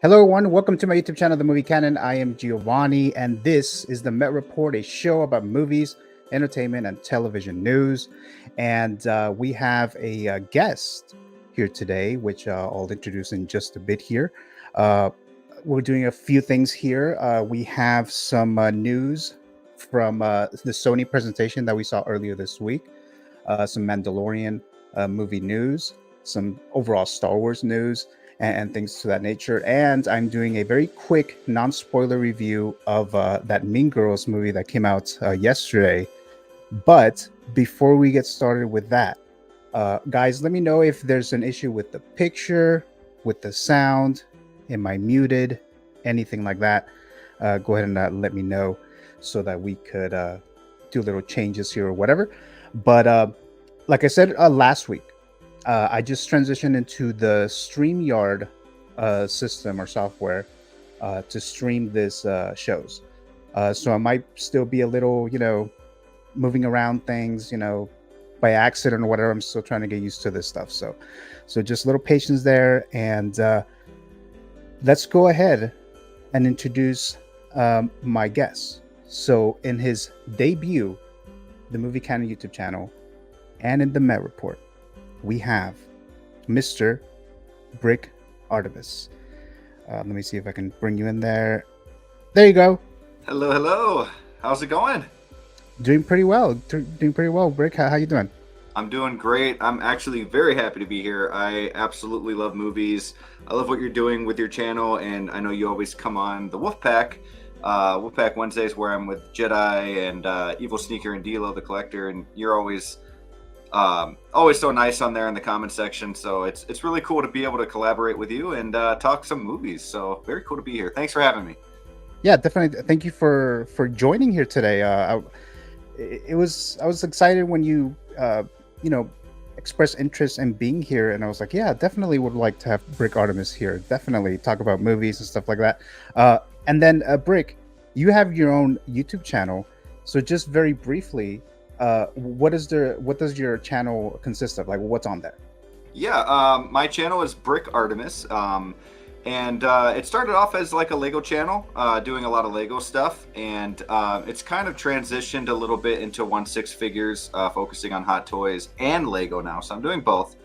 Hello, everyone. Welcome to my YouTube channel, The Movie Canon. I am Giovanni, and this is the Met Report, a show about movies, entertainment, and television news. And we have a guest here today, which I'll introduce in just a bit here. Uh, we're doing a few things here. We have some news from the Sony presentation that we saw earlier this week, some Mandalorian movie news, some overall Star Wars news, and things to that nature. And I'm doing a very quick, non-spoiler review of that Mean Girls movie that came out yesterday. But before we get started with that, guys, let me know if there's an issue with the picture, with the sound. Am I muted? Anything like that? Go ahead and let me know so that we could do little changes here or whatever. But like I said last week, I just transitioned into the StreamYard system or software to stream this shows. So I might still be a little, moving around things, by accident or whatever. I'm still trying to get used to this stuff. So just a little patience there, and let's go ahead and introduce my guest. So in his debut, the Movie Canon YouTube channel, and in the Met Report, we have Mr. Brick Artemis. Let me see if I can bring you in there. There you go. Hello, hello. How's it going? Doing pretty well. Doing pretty well, Brick. How you doing? I'm doing great. I'm actually very happy to be here. I absolutely love movies. I love what you're doing with your channel, and I know you always come on the Wolfpack Wednesdays, where I'm with Jedi and Evil Sneaker and D'Lo the Collector, and you're always so nice on there in the comment section. So it's really cool to be able to collaborate with you and talk some movies. So very cool to be here. Thanks for having me. Yeah, definitely. Thank you for joining here today. I was excited when you expressed interest in being here, and I was like, yeah, definitely would like to have Brick Artemis here. Definitely talk about movies and stuff like that. And then Brick, you have your own YouTube channel. So just very briefly, what does your channel consist of? Like, what's on there? Yeah, my channel is Brick Artemis, and it started off as like a Lego channel, doing a lot of Lego stuff, and it's kind of transitioned a little bit into 1/6 figures, focusing on Hot Toys and Lego now. So I'm doing both,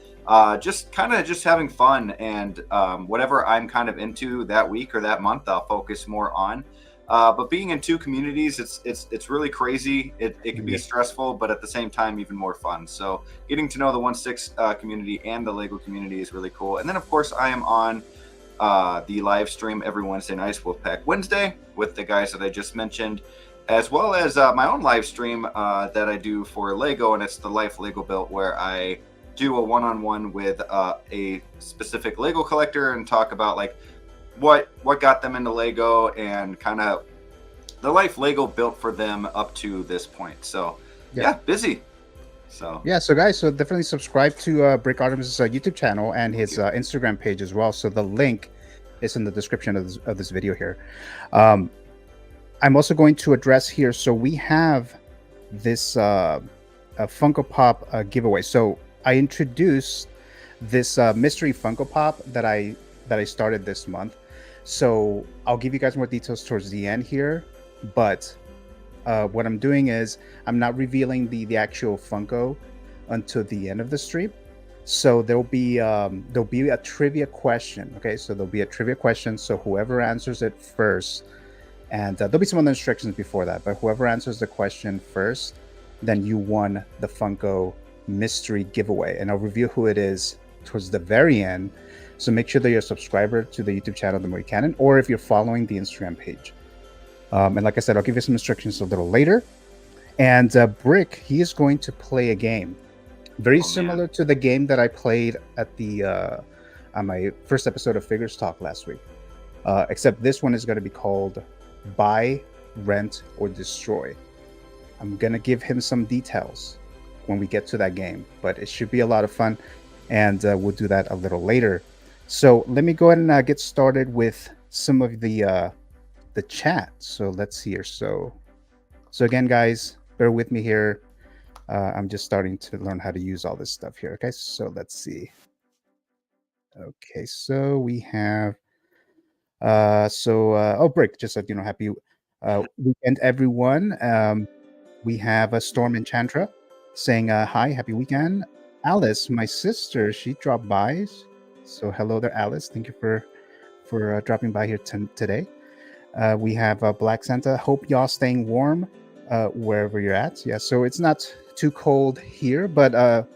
just having fun, and whatever I'm kind of into that week or that month, I'll focus more on. But being in two communities, it's really crazy. It can be stressful, but at the same time, even more fun. So getting to know the 1/6 community and the Lego community is really cool. And then, of course, I am on the live stream every Wednesday night, Wolfpack Wednesday, with the guys that I just mentioned, as well as my own live stream that I do for Lego, and it's the Life Lego Built, where I do a one-on-one with a specific Lego collector and talk about like what got them into Lego and kind of the life Lego built for them up to this point. So yeah, busy. So guys, so definitely subscribe to Brick Artemis' YouTube channel and his Instagram page as well. So the link is in the description of this video here. I'm also going to address here. So we have this a Funko Pop giveaway. So I introduced this mystery Funko Pop that I started this month. So I'll give you guys more details towards the end here, but what I'm doing is I'm not revealing the actual Funko until the end of the stream. So there'll be a trivia question. Okay, so there'll be a trivia question. So whoever answers it first, and there'll be some other instructions before that, but whoever answers the question first, then you won the Funko mystery giveaway, and I'll reveal who it is towards the very end. So make sure that you're a subscriber to the YouTube channel, The Movie Canon, or if you're following the Instagram page. And like I said, I'll give you some instructions a little later. And Brick, he is going to play a game very similar to the game that I played at the on my first episode of Figures Talk last week. Except this one is going to be called Buy, Rent, or Destroy. I'm going to give him some details when we get to that game, but it should be a lot of fun, and we'll do that a little later. So let me go ahead and get started with some of the chat. So let's see here. So again, guys, bear with me here. I'm just starting to learn how to use all this stuff here. Okay, so let's see. Okay, so we have Oh, Brick just said, happy weekend, everyone. We have a Storm Enchantra saying, hi, happy weekend. Alice, my sister, she dropped by. So hello there, Alice. Thank you for dropping by here today. We have Black Santa. Hope y'all staying warm wherever you're at. Yeah, so it's not too cold here, but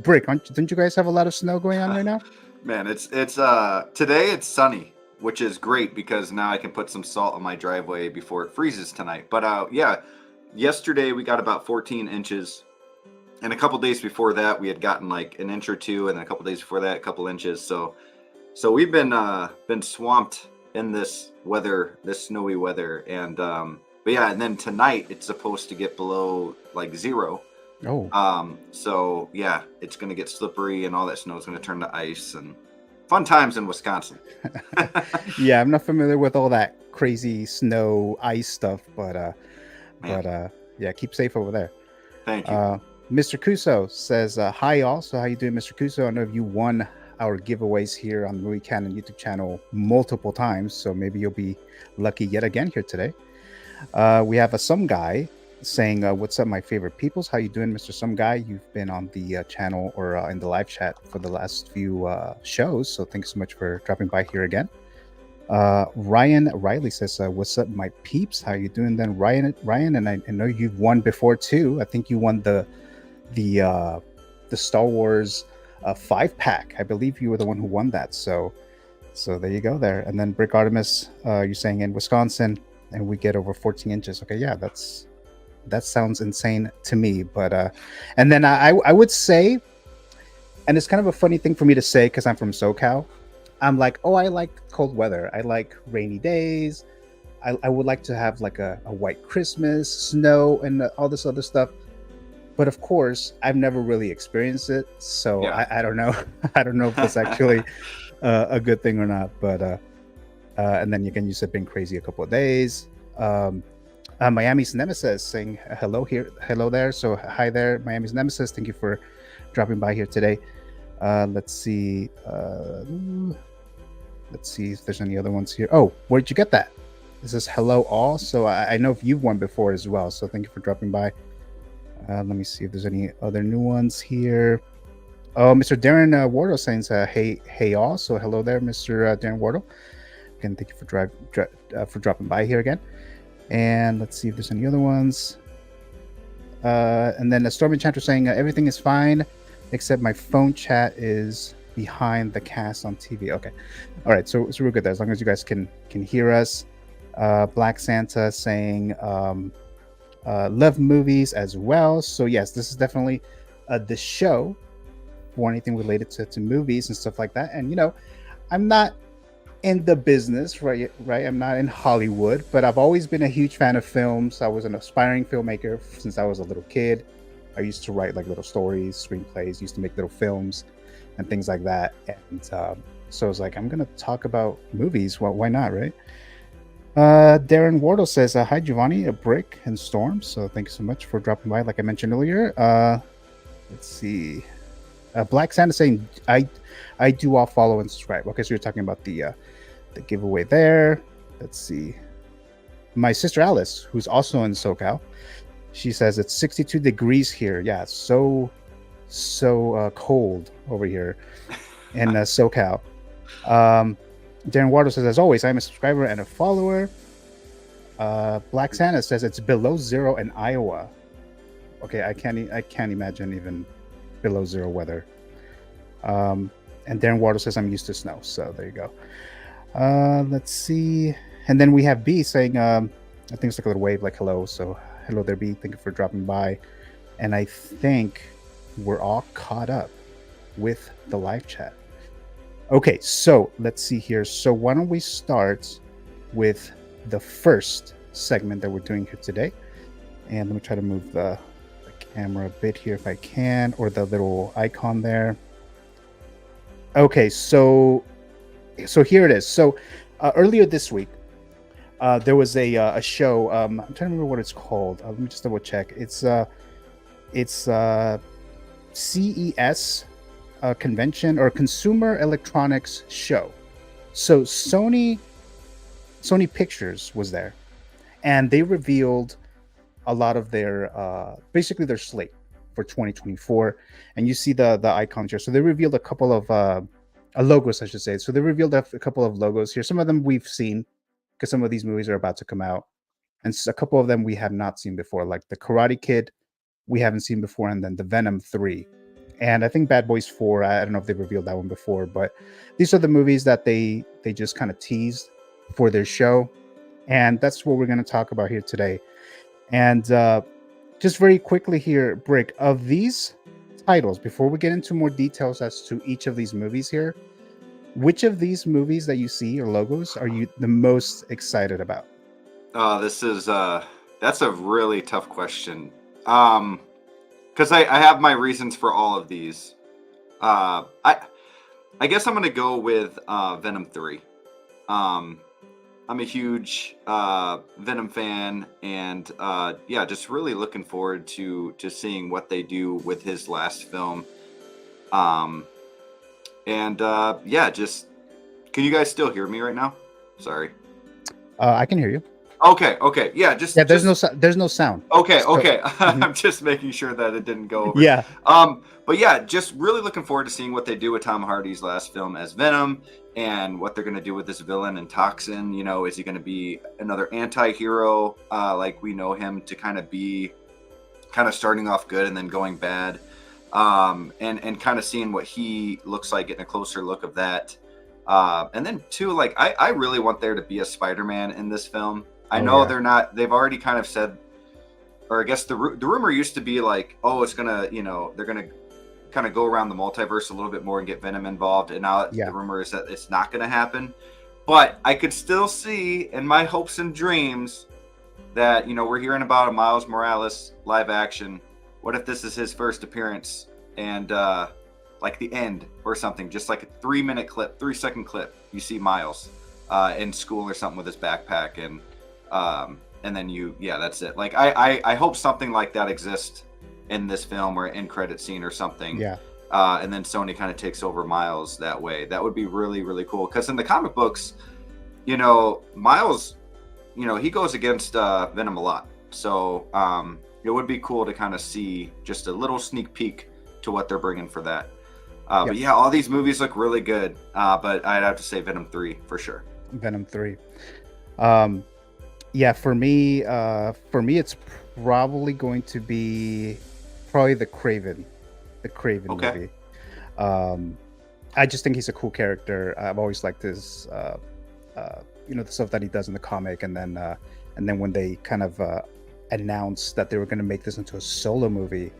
Brick, don't you guys have a lot of snow going on right now? Man, it's today it's sunny, which is great because now I can put some salt on my driveway before it freezes tonight. But yeah, yesterday we got about 14 inches, and a couple days before that we had gotten like an inch or two, and then a couple days before that a couple inches. So we've been swamped in this weather, this snowy weather, and but yeah, and then tonight it's supposed to get below like 0. Oh, So yeah, it's gonna get slippery and all that snow is gonna turn to ice, and fun times in Wisconsin. yeah, I'm not familiar with all that crazy snow ice stuff, but Man, yeah, keep safe over there. thank you. Mr. Kuso says, hi all. So how you doing, Mr. Kuso? I know you won our giveaways here on the Movie Canon YouTube channel multiple times, so maybe you'll be lucky yet again here today. We have some guy saying, what's up, my favorite peoples? How you doing, Mr. Some Guy? You've been on the channel or in the live chat for the last few shows, so thanks so much for dropping by here again. Ryan Riley says, what's up, my peeps? How you doing then, Ryan? And I know you've won before too. I think you won the Star Wars 5-pack. I believe you were the one who won that. So there you go there. And then Brick Artemis, you're saying in Wisconsin, and we get over 14 inches. Okay, yeah, that sounds insane to me. But and then I would say, and it's kind of a funny thing for me to say because I'm from SoCal. I'm like, oh, I like cold weather. I like rainy days. I would like to have like a white Christmas, snow, and all this other stuff. But of course, I've never really experienced it, so Yeah. I don't know. I don't know if that's actually a good thing or not. But and then again, you said been crazy a couple of days. Miami's Nemesis saying hello there. So hi there, Miami's Nemesis. Thank you for dropping by here today. Let's see. Let's see if there's any other ones here. Oh, where'd you get that? This is hello all. So I know if you've won before as well. So thank you for dropping by. Let me see if there's any other new ones here. Oh, Mr. Darren Wardle saying, hey all. So hello there, Mr. Darren Wardle. Again, thank you for dropping by here again. And let's see if there's any other ones. And then the Storm Enchanter saying, everything is fine, except my phone chat is behind the cast on TV. Okay. All right. So we're good there, as long as you guys can hear us. Black Santa saying, love movies as well. So yes, this is definitely the show for anything related to movies and stuff like that. And I'm not in the business, right? I'm not in Hollywood, but I've always been a huge fan of films. I was an aspiring filmmaker since I was a little kid. I used to write like little stories, screenplays, used to make little films and things like that. And so I was like, I'm gonna talk about movies. Well, why not, right? Darren Wardle says, hi Giovanni, a Brick and Storm. So thank you so much for dropping by, like I mentioned earlier. Let's see. Black Santa saying, I do all follow and subscribe. Okay, so you're talking about the giveaway there. Let's see. My sister Alice, who's also in SoCal, she says it's 62 degrees here. Yeah, it's so cold over here in SoCal. Darren Wardle says, as always, I'm a subscriber and a follower. Black Santa says it's below 0 in Iowa. Okay, I can't imagine even below 0 weather. And Darren Wardle says I'm used to snow. So there you go. Let's see. And then we have B saying, I think it's like a little wave, like hello. So hello there, B. Thank you for dropping by. And I think we're all caught up with the live chat. Okay, so let's see here. So why don't we start with the first segment that we're doing here today. And let me try to move the camera a bit here if I can, or the little icon there. Okay, so here it is. So earlier this week, there was a show. I'm trying to remember what it's called. Let me just double check. It's CES convention or Consumer Electronics Show. So Sony Sony Pictures was there, and they revealed a lot of their basically their slate for 2024. And you see the icons here. So they revealed a couple of logos, I should say. So they revealed a couple of logos here. Some of them we've seen because some of these movies are about to come out, and a couple of them we have not seen before, like the Karate Kid we haven't seen before, and then the Venom 3. And I think Bad Boys 4, I don't know if they revealed that one before, but these are the movies that they just kind of teased for their show. And that's what we're going to talk about here today. And just very quickly here, Brick, of these titles, before we get into more details as to each of these movies here, which of these movies that you see or logos are you the most excited about? This is that's a really tough question. Because I have my reasons for all of these. I guess I'm gonna go with Venom 3. I'm a huge Venom fan, and yeah, just really looking forward to seeing what they do with his last film. Yeah, just can you guys still hear me right now? Sorry. I can hear you. Okay, yeah, there's no sound. Okay, so, I'm just making sure that it didn't go over. Yeah. But yeah, just really looking forward to seeing what they do with Tom Hardy's last film as Venom, and what they're going to do with this villain and Toxin. You know, is he going to be another anti-hero like we know him to kind of be, kind of starting off good and then going bad, and kind of seeing what he looks like, getting a closer look of that. And then too, like I really want there to be a Spider-Man in this film. I know they're not. They've already kind of said, or I guess the rumor used to be like, oh, it's gonna, they're gonna kind of go around the multiverse a little bit more and get Venom involved. And now the rumor is that it's not gonna happen. But I could still see in my hopes and dreams that we're hearing about a Miles Morales live action. What if this is his first appearance and like the end or something, just like a 3-minute clip, 3-second clip, you see Miles in school or something with his backpack, and then that's it. Like I hope something like that exists in this film, or end credit scene or something. And then Sony kind of takes over Miles that way. That would be really, really cool, because in the comic books, Miles, he goes against Venom a lot. So it would be cool to kind of see just a little sneak peek to what they're bringing for that. But yeah, all these movies look really good. But I'd have to say Venom 3 for sure. Venom 3. Yeah, for me, it's probably going to be the Craven movie. I just think he's a cool character. I've always liked his, the stuff that he does in the comic, and then when they kind of announced that they were going to make this into a solo movie,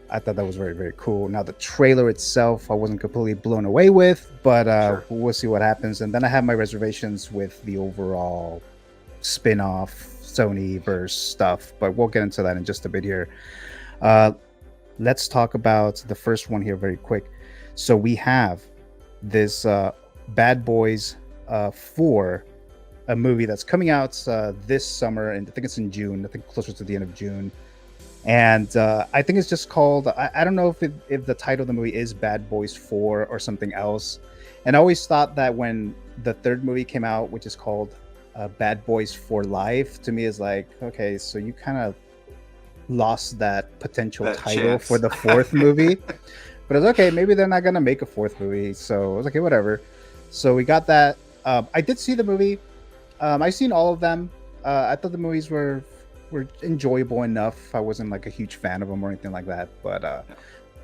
I thought that was very, very cool. Now, the trailer itself, I wasn't completely blown away with, but we'll see what happens. And then I have my reservations with the overall spin-off Sony-verse stuff, but we'll get into that in just a bit here. Let's talk about the first one here very quick. So we have this Bad Boys 4, a movie that's coming out this summer, and I think it's in June. I think closer to the end of June. And I think it's just called, I don't know if the title of the movie is Bad Boys 4 or something else. And I always thought that when the third movie came out, which is called Bad Boys for Life, to me is like, okay, so you kind of lost that potential title chance for the fourth movie. But it's okay, maybe they're not going to make a fourth movie. So I was like, okay, whatever. So we got that. I did see the movie. I've seen all of them. I thought the movies were enjoyable enough. I wasn't like a huge fan of them or anything like that, but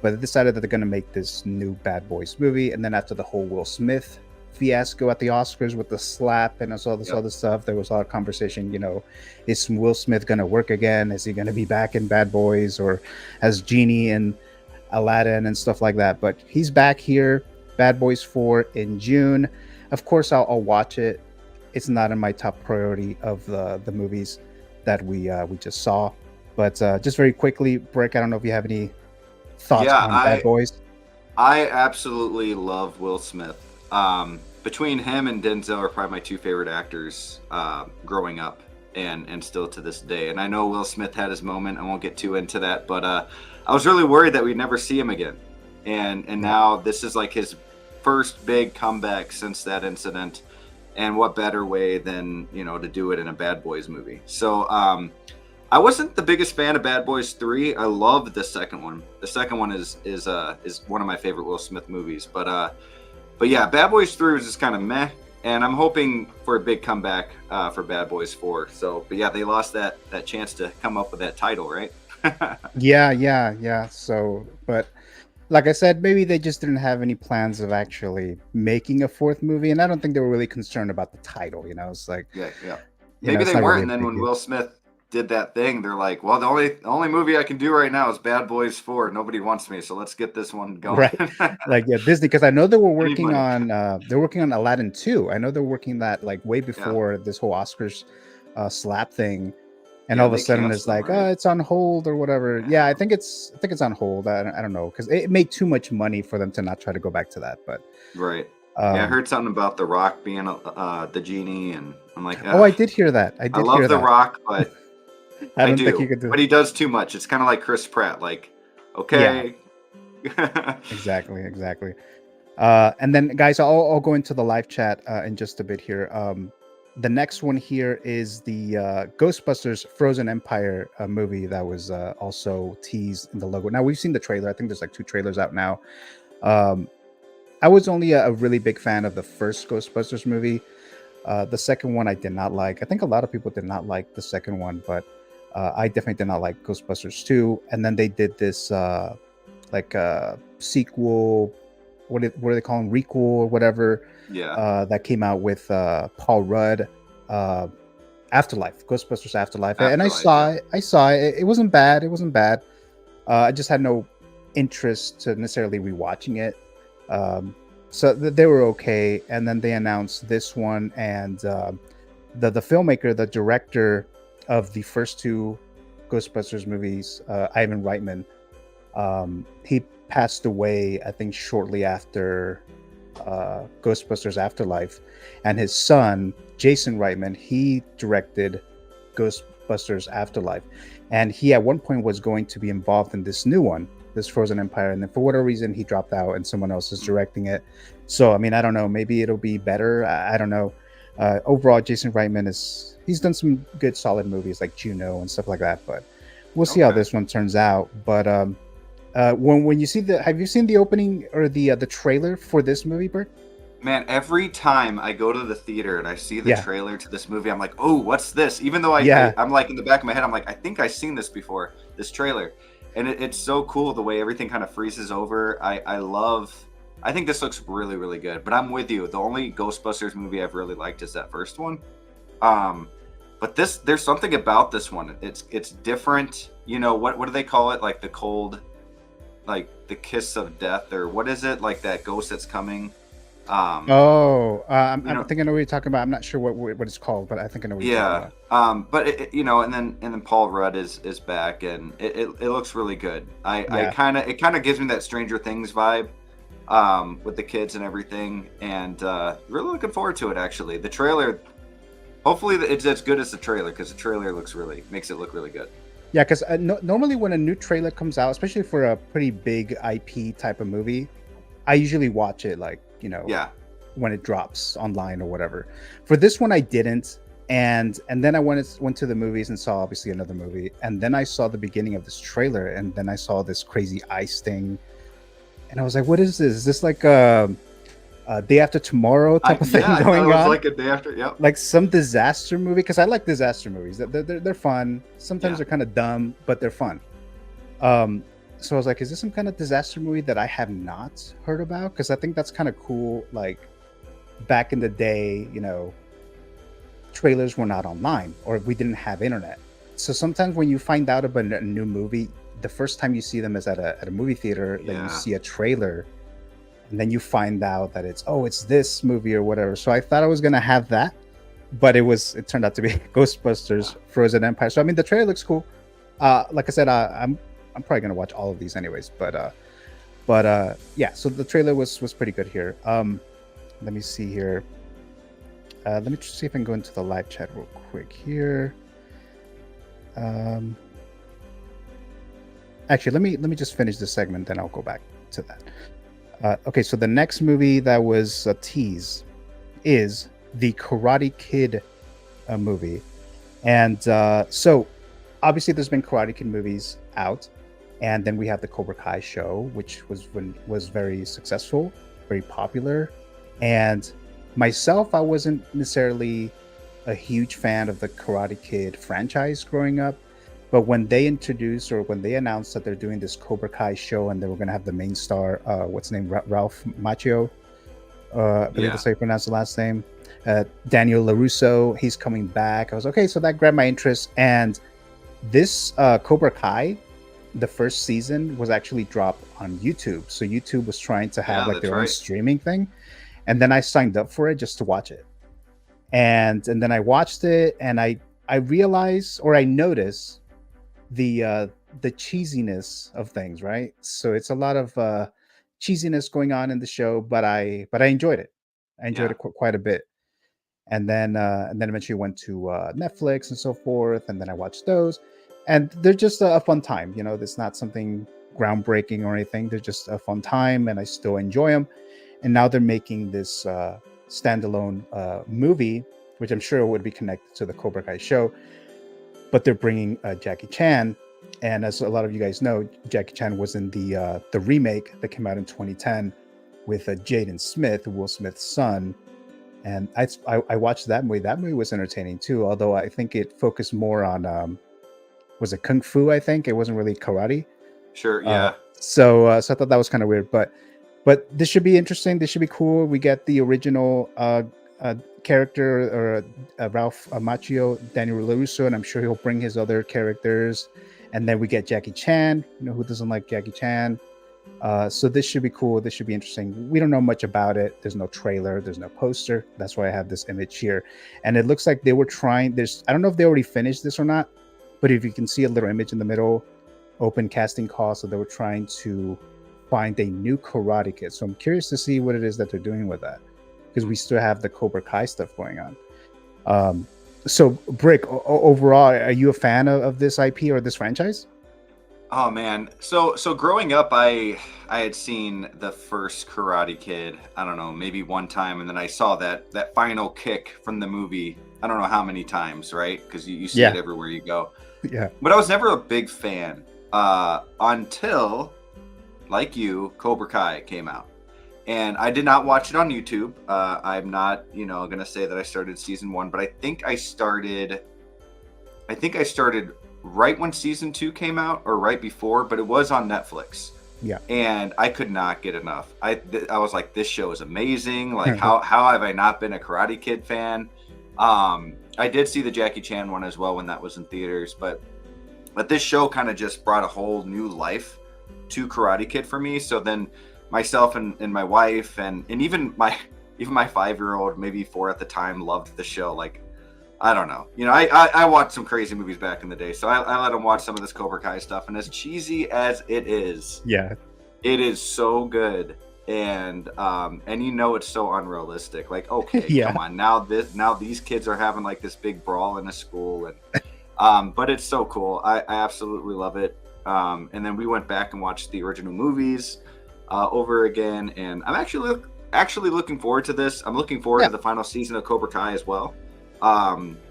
they decided that they're going to make this new Bad Boys movie. And then after the whole Will Smith fiasco at the Oscars with the slap and all this other stuff, there was a lot of conversation, is Will Smith going to work again? Is he going to be back in Bad Boys, or as Genie in Aladdin and stuff like that? But he's back here, Bad Boys 4 in June. Of course, I'll watch it. It's not in my top priority of the movies that we just saw. But just very quickly, Brick, I don't know if you have any thoughts on Bad Boys. I absolutely love Will Smith. Between him and Denzel are probably my two favorite actors growing up and still to this day. And I know Will Smith had his moment. I won't get too into that, but I was really worried that we'd never see him again. And now this is like his first big comeback since that incident. and what better way than, you know, to do it in a Bad Boys movie. So I wasn't the biggest fan of Bad Boys 3. I loved the second one. The second one is one of my favorite Will Smith movies. But yeah, Bad Boys 3 was just kind of meh. And I'm hoping for a big comeback for Bad Boys 4. So, but yeah, they lost that chance to come up with that title, right? Yeah. So, but like I said, maybe they just didn't have any plans of actually making a fourth movie, and I don't think they were really concerned about the title. You know, it's like Yeah. Maybe they weren't. And then when Will Smith did that thing, they're like, well, the only movie I can do right now is Bad Boys 4. Nobody wants me, so let's get this one going. Right. Like, yeah, Disney, because I know they were working on Aladdin 2. I know they're working that like way before this whole Oscars slap thing, and all of a sudden it's like, oh, it's on hold or whatever. Yeah, I think it's on hold. I don't know, because it made too much money for them to not try to go back to that. But right. Yeah, I heard something about The Rock being the genie, and I'm like, oh, I did hear that. I love The Rock, but I don't think you could do. But he does too much. It's kind of like Chris Pratt. Like, okay. Yeah. Exactly. And then, guys, I'll go into the live chat in just a bit here. The next one here is the Ghostbusters Frozen Empire movie that was also teased in the logo. Now, we've seen the trailer. I think there's like 2 trailers out now. I was only a really big fan of the first Ghostbusters movie. The second one I did not like. I think a lot of people did not like the second one, but I definitely did not like Ghostbusters 2. And then they did this sequel. What do they call them? Requel or whatever. Yeah. That came out with Paul Rudd. Afterlife, Ghostbusters Afterlife. And I saw it. It wasn't bad. I just had no interest to necessarily rewatching it. So they were okay. And then they announced this one, and the filmmaker, the director of the first 2 Ghostbusters movies, Ivan Reitman, he passed away, I think, shortly after Ghostbusters Afterlife. And his son, Jason Reitman, he directed Ghostbusters Afterlife. And he at one point was going to be involved in this new one, this Frozen Empire, and then for whatever reason he dropped out and someone else is directing it. So I mean, I don't know, maybe it'll be better. I don't know. Overall, Jason Reitman he's done some good solid movies like Juno and stuff like that, but we'll see how this one turns out. But when you see have you seen the opening or the trailer for this movie, Bert? Man, every time I go to the theater and I see the trailer to this movie, I'm like, oh, what's this? Even though I'm like, in the back of my head, I'm like, I think I've seen this before, this trailer. And it's so cool the way everything kind of freezes over. I think this looks really, really good. But I'm with you. The only Ghostbusters movie I've really liked is that first one. But there's something about this one. It's different. You know, what do they call it? Like the cold, like the kiss of death, or what is it? Like that ghost that's coming. I think I know what you're talking about. I'm not sure what it's called, but I think I know what you're talking about. But and then Paul Rudd is back, and it looks really good. It kind of gives me that Stranger Things vibe, with the kids and everything, and really looking forward to it. Actually, the trailer, hopefully it's as good as the trailer, because the trailer makes it look really good. Yeah, because normally when a new trailer comes out, especially for a pretty big IP type of movie, I usually watch it like, when it drops online or whatever. For this one, I didn't, and then I went to the movies and saw obviously another movie, and then I saw the beginning of this trailer, and then I saw this crazy ice thing, and I was like, "What is this? Is this like a Day After Tomorrow type of thing going on?" Like a Day After, like some disaster movie, because I like disaster movies. They're fun. Sometimes they're kind of dumb, but they're fun. So I was like, is this some kind of disaster movie that I have not heard about? Because I think that's kind of cool. Like back in the day, trailers were not online, or we didn't have internet. So sometimes when you find out about a new movie, the first time you see them is at a movie theater. Then you see a trailer, and then you find out that it's this movie or whatever. So I thought I was gonna have that, but it turned out to be Ghostbusters Frozen Empire. So I mean, the trailer looks cool. Like I said, I'm probably gonna watch all of these anyways, but yeah. So the trailer was pretty good here. Let me see here. Let me just see if I can go into the live chat real quick here. Actually, let me just finish this segment, then I'll go back to that. Okay, so the next movie that was a tease is the Karate Kid movie. And so obviously there's been Karate Kid movies out, and then we have the Cobra Kai show, which was very successful, very popular. And myself, I wasn't necessarily a huge fan of the Karate Kid franchise growing up, but when they introduced, or when they announced that they're doing this Cobra Kai show and they were going to have the main star, what's his name, Ralph Macchio, I believe that's how you pronounce the last name, Daniel LaRusso, he's coming back. I was okay, so that grabbed my interest. And this Cobra Kai, the first season was actually dropped on YouTube. So YouTube was trying to have like their own streaming thing. And then I signed up for it just to watch it. And then I watched it, and I realized, or I noticed the cheesiness of things, right? So it's a lot of cheesiness going on in the show, but I enjoyed it. I enjoyed it quite a bit. And then eventually went to Netflix and so forth, and then I watched those, and they're just a fun time. You know, it's not something groundbreaking or anything. They're just a fun time, and I still enjoy them. And now they're making this standalone movie, which I'm sure would be connected to the Cobra Kai show, but they're bringing Jackie Chan. And as a lot of you guys know, Jackie Chan was in the remake that came out in 2010 with Jaden Smith, Will Smith's son. And I watched that movie. That movie was entertaining too, although I think it focused more on was it kung fu? I think it wasn't really karate. Sure, yeah. So I thought that was kind of weird, but this should be interesting. This should be cool. We get the original character, or Ralph Macchio, Daniel LaRusso, and I'm sure he'll bring his other characters. And then we get Jackie Chan. You know, who doesn't like Jackie Chan? So this should be cool. This should be interesting. We don't know much about it. There's no trailer. There's no poster. That's why I have this image here. And it looks like they were trying. I don't know if they already finished this or not, but if you can see a little image in the middle, open casting call. So they were trying to find a new Karate Kid. So I'm curious to see what it is that they're doing with that, because we still have the Cobra Kai stuff going on. So Brick, overall, are you a fan of this IP or this franchise? Oh man, so growing up, I had seen the first Karate Kid, I don't know, maybe one time, and then I saw that final kick from the movie, I don't know how many times, right? Because you see it everywhere you go. Yeah. But I was never a big fan until, like you, Cobra Kai came out. And I did not watch it on YouTube. I'm not, going to say that I started season 1, but I think I started right when season 2 came out, or right before, but it was on Netflix. Yeah. And I could not get enough. I was like, this show is amazing. Like, how have I not been a Karate Kid fan? I did see the Jackie Chan one as well when that was in theaters, but this show kind of just brought a whole new life to Karate Kid for me. So then myself and my wife and even my 5-year-old, maybe 4 at the time, loved the show. Like, I don't know. I watched some crazy movies back in the day, so I let him watch some of this Cobra Kai stuff. And as cheesy as it is, it is so good. And it's so unrealistic. Like, okay, come on, now these kids are having like this big brawl in a school, and but it's so cool. I absolutely love it. And then we went back and watched the original movies over again, and I'm actually looking forward to this. I'm looking forward to the final season of Cobra Kai as well.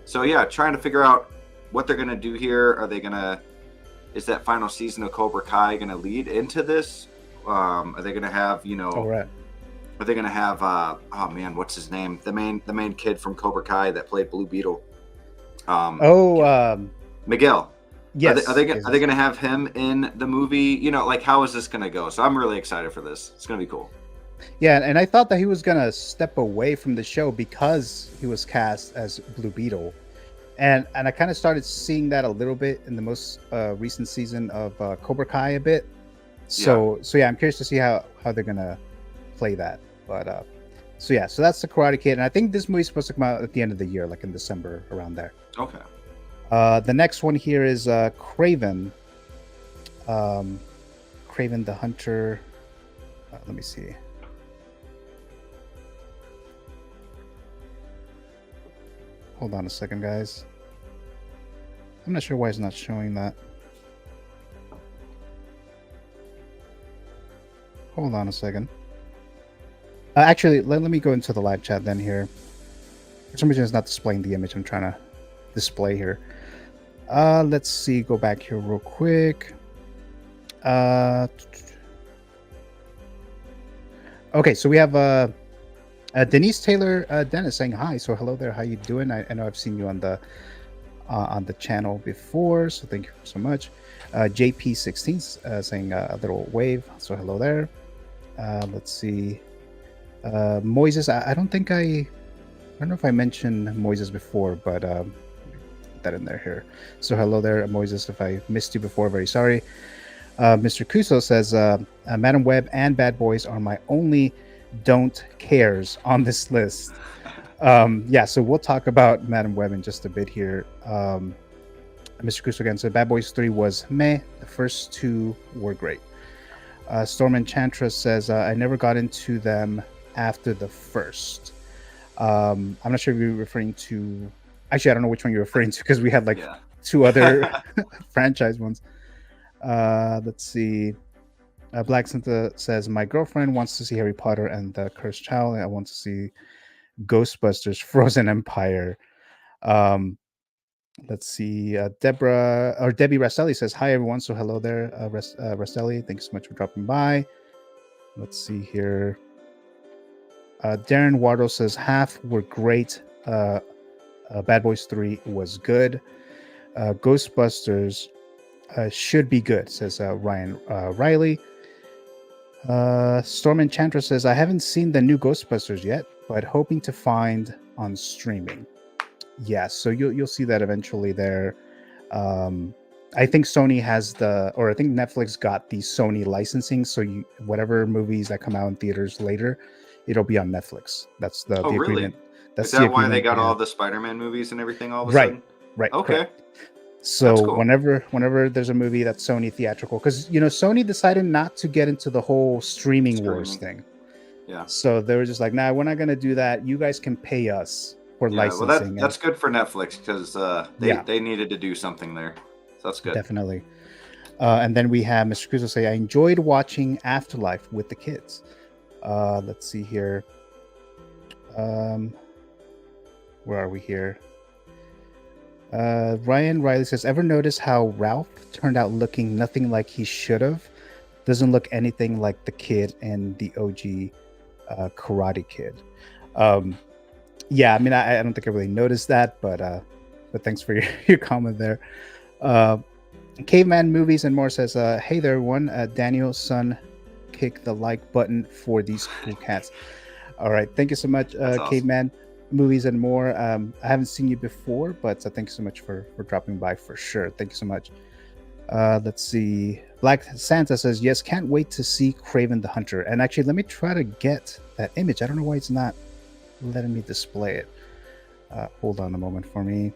So yeah, trying to figure out what they're gonna do here. Is that final season of Cobra Kai gonna lead into this? Are they gonna have, are they gonna have oh man, what's his name? The main kid from Cobra Kai that played Blue Beetle. Miguel. Yes. Are they gonna have him in the movie? Like, how is this gonna go? So I'm really excited for this. It's gonna be cool. Yeah, and I thought that he was gonna step away from the show because he was cast as Blue Beetle, and I kind of started seeing that a little bit in the most recent season of Cobra Kai a bit. So yeah, I'm curious to see how they're gonna play that. But so that's the Karate Kid, and I think this movie's supposed to come out at the end of the year, like in December, around there. Okay. The next one here is Kraven. Kraven the Hunter. Let me see. Hold on a second, guys. I'm not sure why it's not showing that. Hold on a second. Actually, let me go into the live chat then here. For some reason, it's not displaying the image I'm trying to display here. Let's see. Go back here real quick. Okay, so we have Denise Taylor Dennis saying hi. So hello there. How you doing? I know I've seen you on the channel before, so thank you so much. JP16 saying a little wave. So hello there. Let's see. Moises. I don't know if I mentioned Moises before, but put that in there here. So hello there, Moises. If I missed you before, very sorry. Mr. Kuso says, Madam Web and Bad Boys are my only don't cares on this list. Yeah, so we'll talk about Madam Web in just a bit here. Mr. Kuso again said, Bad Boys 3 was meh. The first two were great. Storm Enchantress says, I never got into them after the first. I'm not sure if you're referring to... Actually, I don't know which one you're referring to, because we had like two other franchise ones. Let's see. Black Santa says, my girlfriend wants to see Harry Potter and the Cursed Child. I want to see Ghostbusters Frozen Empire. Let's see. Debbie Rastelli says, hi everyone. So hello there, Rastelli. Thanks so much for dropping by. Let's see here. Darren Wardo says, half were great. Bad Boys 3 was good. Ghostbusters should be good, says Ryan Riley. Storm Enchantress says, I haven't seen the new Ghostbusters yet, but hoping to find on streaming. Yeah, so you'll see that eventually there. I think Sony has I think Netflix got the Sony licensing, so whatever movies that come out in theaters later, it'll be on Netflix. That's the agreement. Really? That's Is that why they got all the Spider-Man movies and everything all of a sudden? Right. Okay. Correct. So cool. whenever there's a movie that's Sony theatrical, because Sony decided not to get into the whole streaming wars thing. Yeah. So they were just like, nah, we're not going to do that. You guys can pay us for licensing. Well, that's good for Netflix, because they needed to do something there. So that's good. Definitely. And then we have Mr. Kuzo say, I enjoyed watching Afterlife with the kids. Let's see here. Where are we here? Ryan Riley says, ever notice how Ralph turned out looking nothing like he should have? Doesn't look anything like the kid in the OG Karate Kid. Yeah, I mean, I don't think I really noticed that, but thanks for your comment there. Caveman Movies and More says, hey there, everyone. Daniel, son, kick the like button for these cool cats. All right, thank you so much, awesome. Caveman Movies and More. I haven't seen you before, but thank you so much for dropping by for sure. Thank you so much. Let's see. Black Santa says, yes, can't wait to see Kraven the Hunter. And actually, let me try to get that image. I don't know why it's not letting me display it. Hold on a moment for me.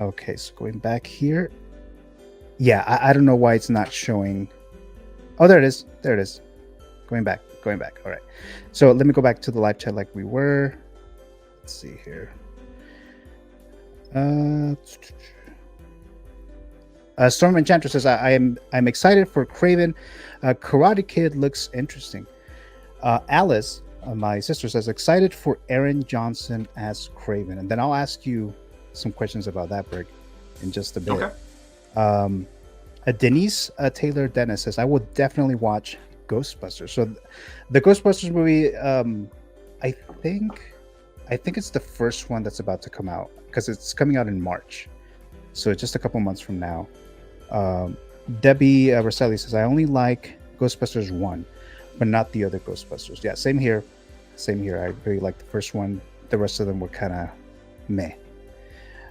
Okay, so going back here. Yeah, I don't know why it's not showing. Oh, there it is. There it is. Going back. All right. So let me go back to the live chat like we were. Let's see here. Storm Enchantress says, I'm excited for Kraven. Karate Kid looks interesting. Alice, my sister, says, excited for Aaron Johnson as Kraven. And then I'll ask you some questions about that, Brick, in just a bit. Okay. Denise Taylor Dennis says, I will definitely watch Ghostbusters. So the Ghostbusters movie, I think it's the first one that's about to come out, because it's coming out in March. So just a couple months from now. Debbie Rosselli says, I only like Ghostbusters 1, but not the other Ghostbusters. Yeah, same here. I really like the first one. The rest of them were kind of meh.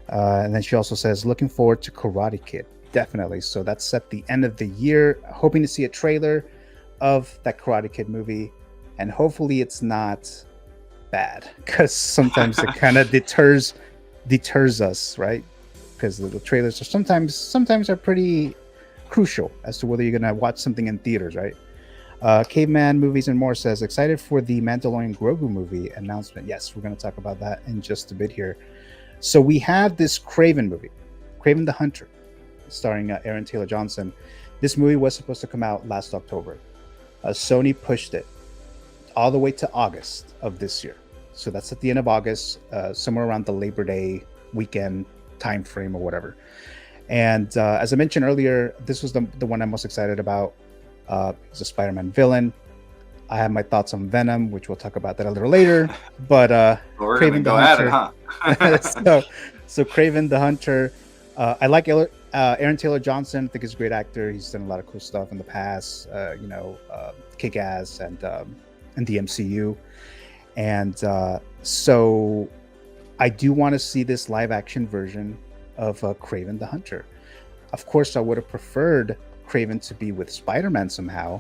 And then she also says, looking forward to Karate Kid. Definitely. So that's at the end of the year. Hoping to see a trailer of that Karate Kid movie. And hopefully it's not bad, because sometimes it kind of deters us, right? Because the trailers are sometimes are pretty crucial as to whether you're going to watch something in theaters, right? Caveman Movies and More says, excited for the Mandalorian Grogu movie announcement. Yes, we're going to talk about that in just a bit here. So we have this Kraven movie, Kraven the Hunter, starring Aaron Taylor Johnson. This movie was supposed to come out last October. Sony pushed it all the way to August of this year. So that's at the end of August, somewhere around the Labor Day weekend time frame or whatever. And as I mentioned earlier, this was the one I'm most excited about. He's a Spider-Man villain. I have my thoughts on Venom, which we'll talk about that a little later. But We're Kraven gonna the go at Hunter. it, huh? so Kraven the Hunter. I like Aaron Taylor Johnson. I think he's a great actor. He's done a lot of cool stuff in the past. Kick-Ass and the MCU. And so I do want to see this live-action version of Kraven the Hunter. Of course, I would have preferred Kraven to be with Spider-Man somehow,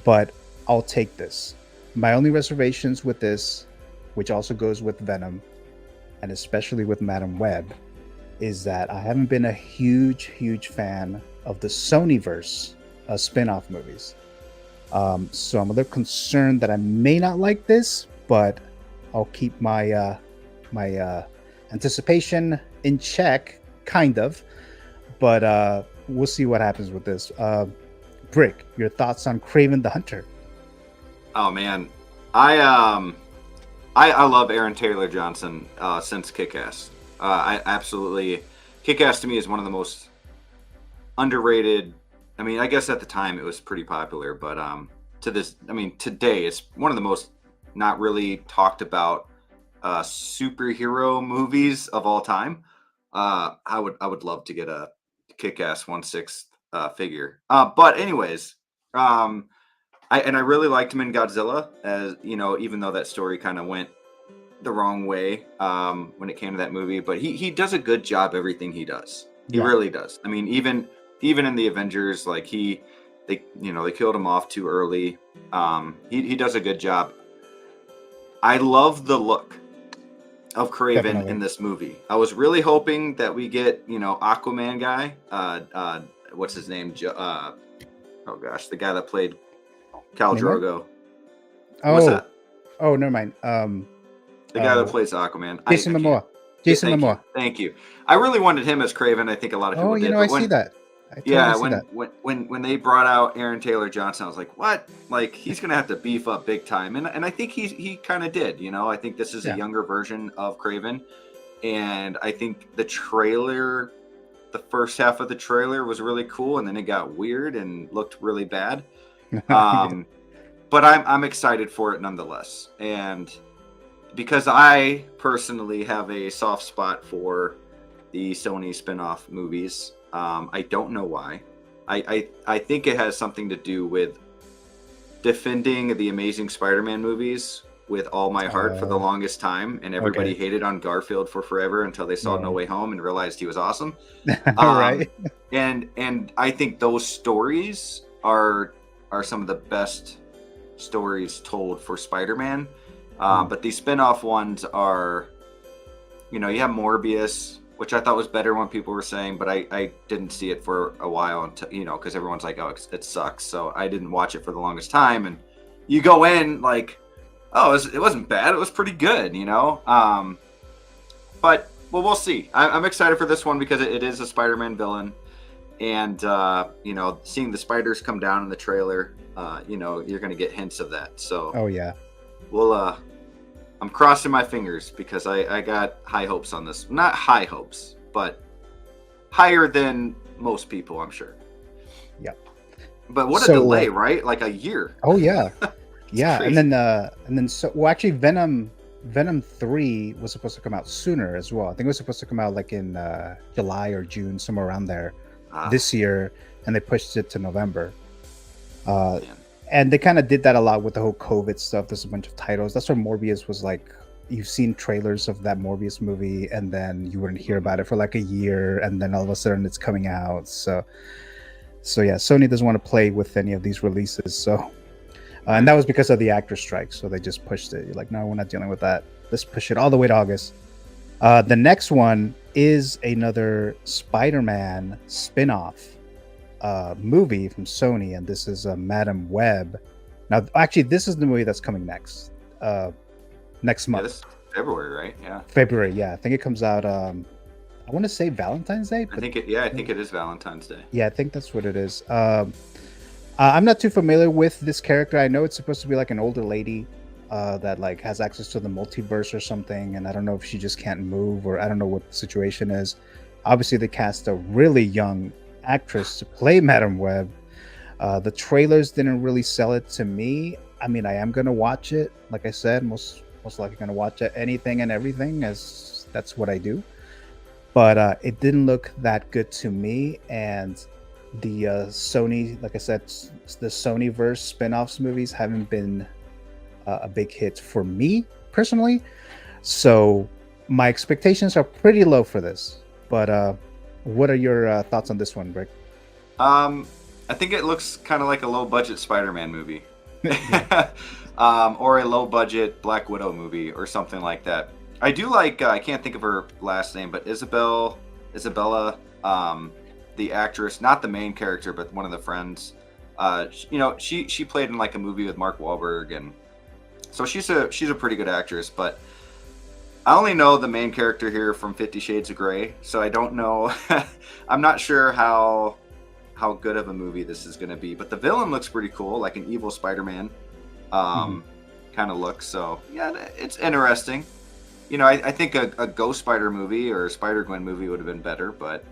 but I'll take this. My only reservations with this, which also goes with Venom, and especially with Madam Web, is that I haven't been a huge fan of the Sonyverse spin-off movies. So I'm a little concerned that I may not like this, but I'll keep my my anticipation in check, kind of. But we'll see what happens with this. Brick, your thoughts on Kraven the Hunter? Oh man, I love Aaron Taylor Johnson since Kick-Ass. I absolutely, Kick-Ass to me is one of the most underrated. I mean, I guess at the time it was pretty popular, but today it's one of the most not really talked about superhero movies of all time. I would love to get a Kick-Ass 1/6 figure. But anyways, I really liked him in Godzilla, as you know, even though that story kind of went the wrong way when it came to that movie. But he does a good job everything he does. He really does. I mean, even in the Avengers, like they killed him off too early. He does a good job. I love the look of Kraven in this movie. I was really hoping that we get, Aquaman guy. What's his name? Oh gosh, the guy that played Khal Drogo. What's that? Oh, never mind. The guy that plays Aquaman. Jason Momoa. Jason Momoa. Thank you. I really wanted him as Kraven. I think a lot of people did. I see that. When they brought out Aaron Taylor Johnson, I was like, what? Like, he's gonna have to beef up big time, and I think he kind of did. I think this is a younger version of Kraven, and I think the first half of the trailer was really cool, and then it got weird and looked really bad. But I'm excited for it nonetheless, and because I personally have a soft spot for the Sony spin-off movies. I don't know why. I think it has something to do with defending the Amazing Spider-Man movies with all my heart for the longest time, and everybody hated on Garfield for forever until they saw No Way Home and realized he was awesome. Right. And I think those stories are some of the best stories told for Spider-Man. But these spin-off ones are, you have Morbius, which I thought was better when people were saying, but I didn't see it for a while until, because everyone's like, oh, it sucks. So I didn't watch it for the longest time. And you go in like, oh, it wasn't bad. It was pretty good, But we'll see. I'm excited for this one because it is a Spider-Man villain. And, seeing the spiders come down in the trailer, you're going to get hints of that. So, oh, yeah. We'll, I'm crossing my fingers because I got high hopes on this. Not high hopes, but higher than most people, I'm sure. Yep. But what a delay, right? Like a year. Oh yeah, yeah. And then actually, Venom 3 was supposed to come out sooner as well. I think it was supposed to come out like in July or June, somewhere around there, this year, and they pushed it to November. And they kind of did that a lot with the whole COVID stuff. There's a bunch of titles. That's where Morbius was like, you've seen trailers of that Morbius movie, and then you wouldn't hear about it for like a year, and then all of a sudden it's coming out. So yeah, Sony doesn't want to play with any of these releases. So, and that was because of the actor strike. So they just pushed it. You're like, no, we're not dealing with that. Let's push it all the way to August. The next one is another Spider-Man spin-off movie from Sony, and this is Madam Web. Now, actually, this is the movie that's coming next month. Yeah, this is February, right? Yeah. February, yeah. I think it comes out. I want to say Valentine's Day. I think it is Valentine's Day. Yeah, I think that's what it is. I'm not too familiar with this character. I know it's supposed to be like an older lady. that like has access to the multiverse or something, and I don't know if she just can't move, or I don't know what the situation is. Obviously, they cast a really young actress to play Madam Web. The trailers didn't really sell it to me. I mean, I am gonna watch it. Like I said, most likely gonna watch it, anything and everything, as that's what I do. But it didn't look that good to me. And the Sony, like I said, the Sony verse spin-offs movies haven't been a big hit for me personally. So my expectations are pretty low for this. But what are your thoughts on this one, Rick? I think it looks kind of like a low budget Spider-Man movie. Or a low budget Black Widow movie or something like that. I do like, I can't think of her last name, but Isabella, the actress, not the main character, but one of the friends. You know, she played in like a movie with Mark Wahlberg, and so she's a pretty good actress. But I only know the main character here from 50 Shades of Grey, so I don't know. I'm not sure how good of a movie this is going to be, but the villain looks pretty cool, like an evil Spider-Man kind of look. So yeah, it's interesting. You know, I think a Ghost Spider movie or a Spider-Gwen movie would have been better, but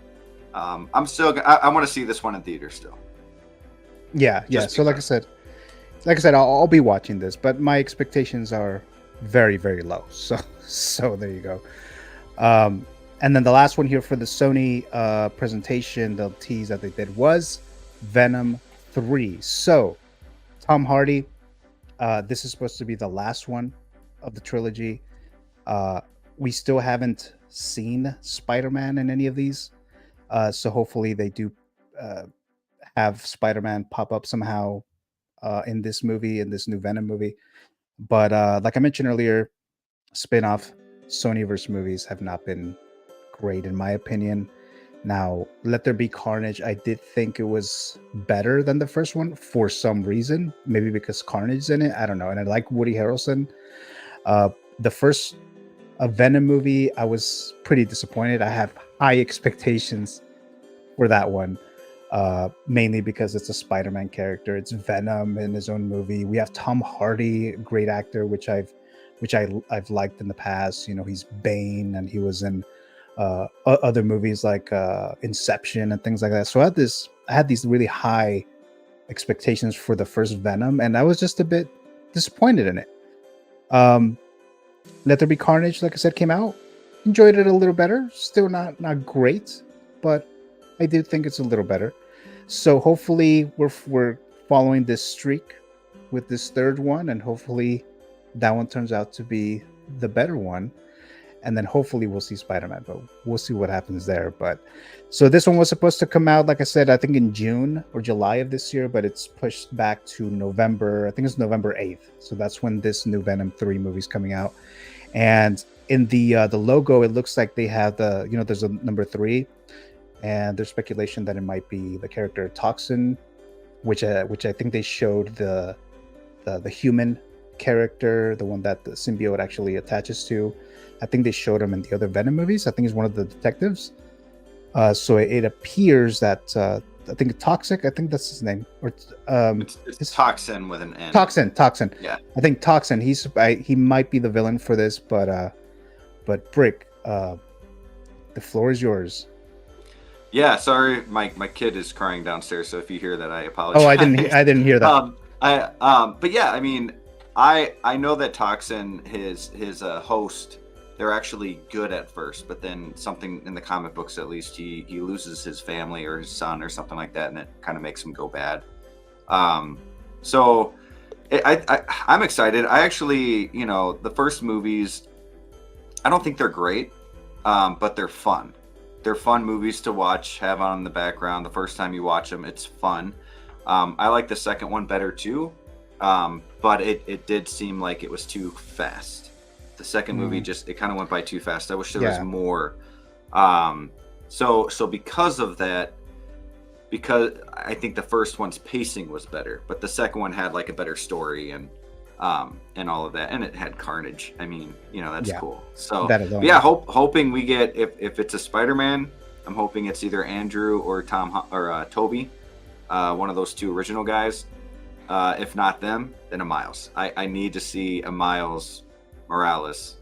I'm still I want to see this one in theater still. Yeah. So like I said, I'll be watching this, but my expectations are very, very low. So there you go. And then the last one here for the Sony presentation, the tease that they did was Venom 3. So Tom Hardy, this is supposed to be the last one of the trilogy. We still haven't seen Spider-Man in any of these. So hopefully they do have Spider-Man pop up somehow in this movie, in this new Venom movie. But like I mentioned earlier, spin-off Sonyverse movies have not been great in my opinion. Now, Let There Be Carnage, I did think it was better than the first one for some reason. Maybe because Carnage's in it, I don't know. And I like Woody Harrelson. The first Venom movie, I was pretty disappointed. I have high expectations for that one, mainly because it's a Spider-Man character. It's Venom in his own movie. We have Tom Hardy, great actor, which I've liked in the past. You know, he's Bane, and he was in other movies like Inception and things like that. So I had these really high expectations for the first Venom, and I was just a bit disappointed in it. Let There Be Carnage, like I said, came out. Enjoyed it a little better. Still not great, but I do think it's a little better. So hopefully we're following this streak with this third one, and hopefully that one turns out to be the better one. And then hopefully we'll see Spider-Man, but we'll see what happens there. But so this one was supposed to come out, like I said, I think in June or July of this year, but it's pushed back to November. I think it's November 8th. So that's when this new Venom 3 movie is coming out. And in the logo, it looks like they have there's a number 3, and there's speculation that it might be the character Toxin, which I think they showed the human character, the one that the symbiote actually attaches to. I think they showed him in the other Venom movies. I think he's one of the detectives. So it appeers that I think Toxic, I think that's his name, or it's Toxin with an N. Toxin. Yeah, I think Toxin. He might be the villain for this, but Brick, the floor is yours. Yeah, sorry, my kid is crying downstairs, so if you hear that, I apologize. Oh, I didn't hear that. But yeah, I mean, I know that Toxin, his host, they're actually good at first, but then something in the comic books, at least, he loses his family or his son or something like that, and it kind of makes him go bad. So I'm excited. I actually, the first movies, I don't think they're great, but they're fun. They're fun movies to watch, have on in the background. The first time you watch them, it's fun. I like the second one better too, but it did seem like it was too fast. The second movie it kind of went by too fast. I wish there was more. So because of that, because I think the first one's pacing was better, but the second one had like a better story and all of that, and it had Carnage. I mean, that's cool. So yeah, hoping we get, if it's a Spider-Man, I'm hoping it's either Andrew or Toby, one of those two original guys. If not them, then a Miles. I need to see a Miles Morales.